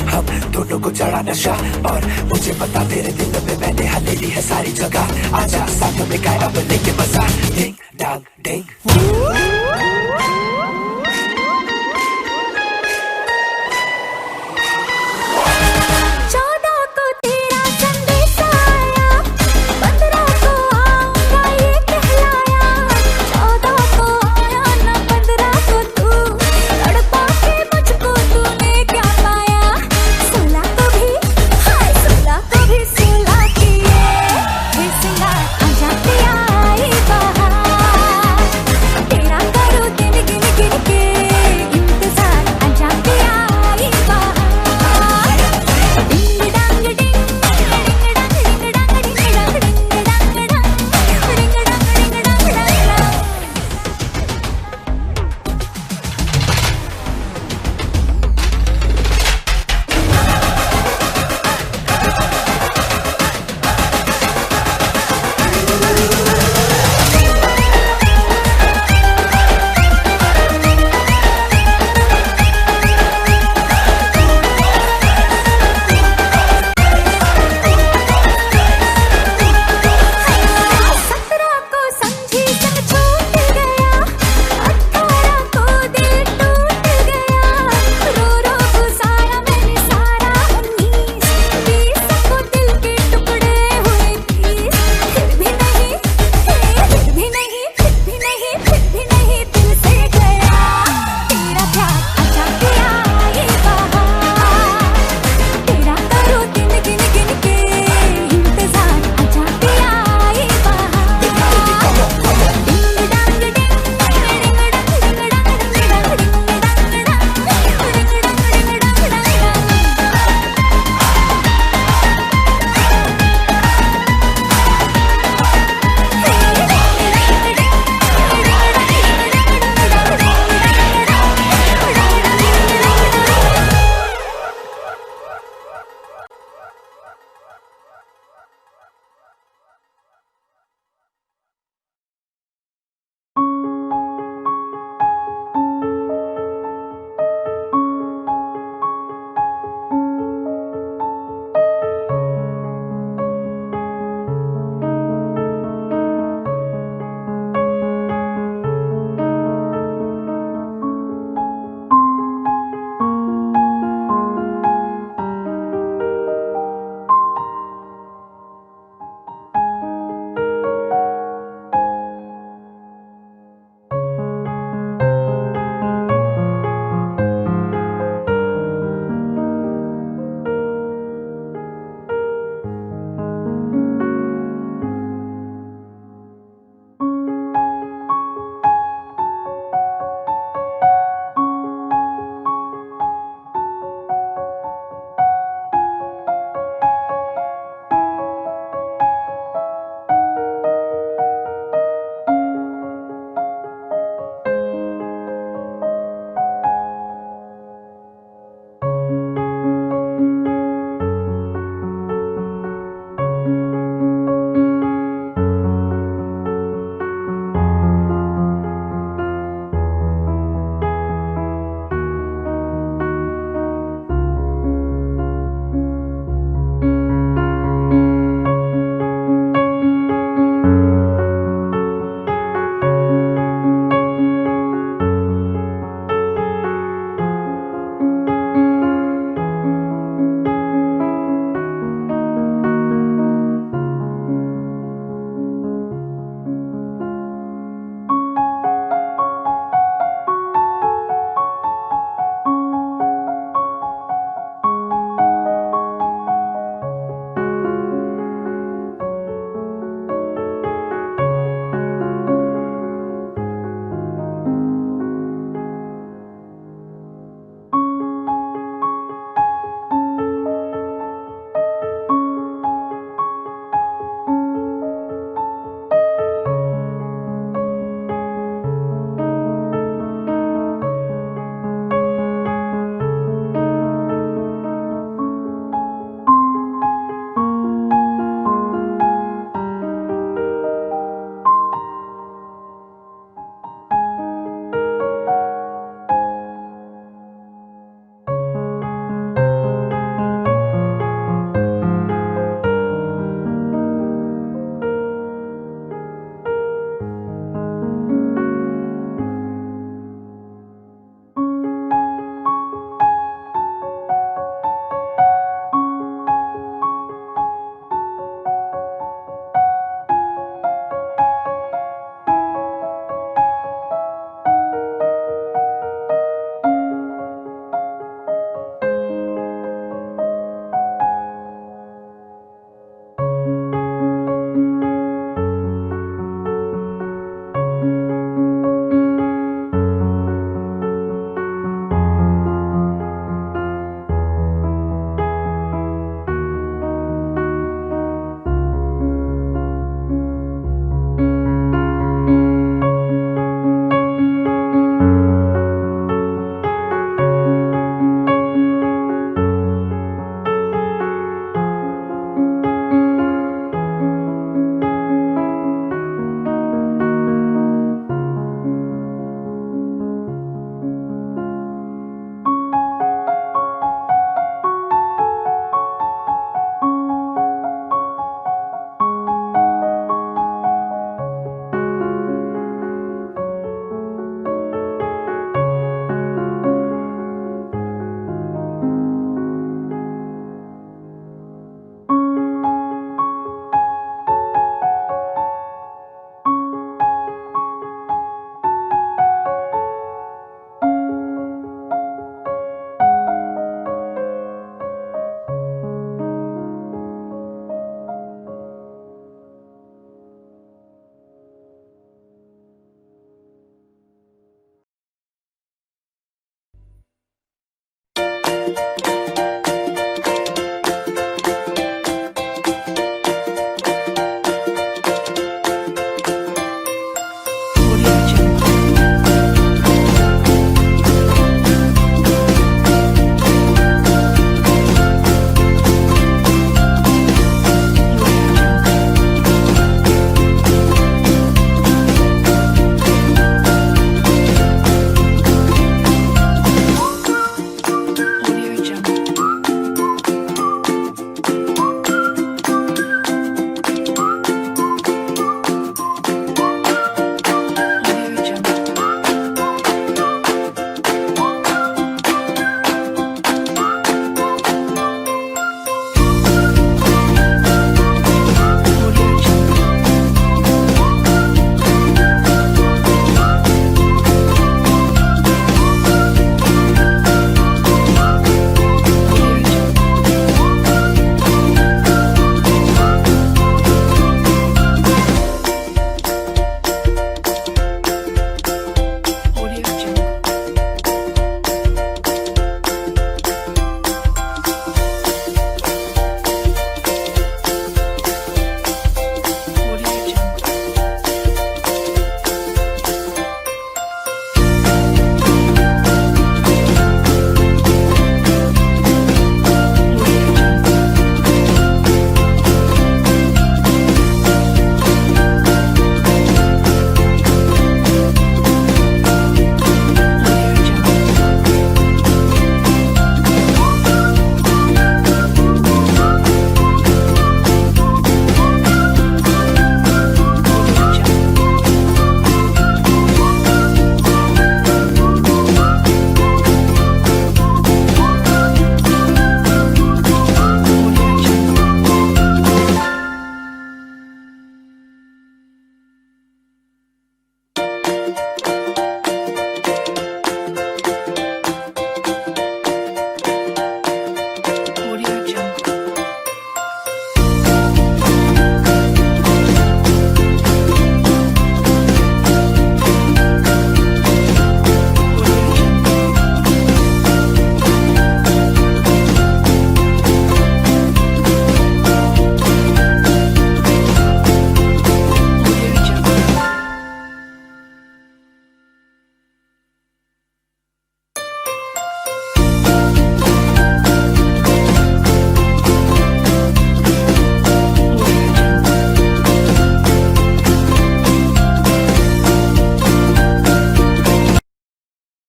[SPEAKER 9] हम दोनों को चढ़ा नशा, और मुझे पता तेरे दिल में मैंने हले ली है सारी जगह। आजा साथ में गाए अब लेके मजा, डिंग डांग डिंग।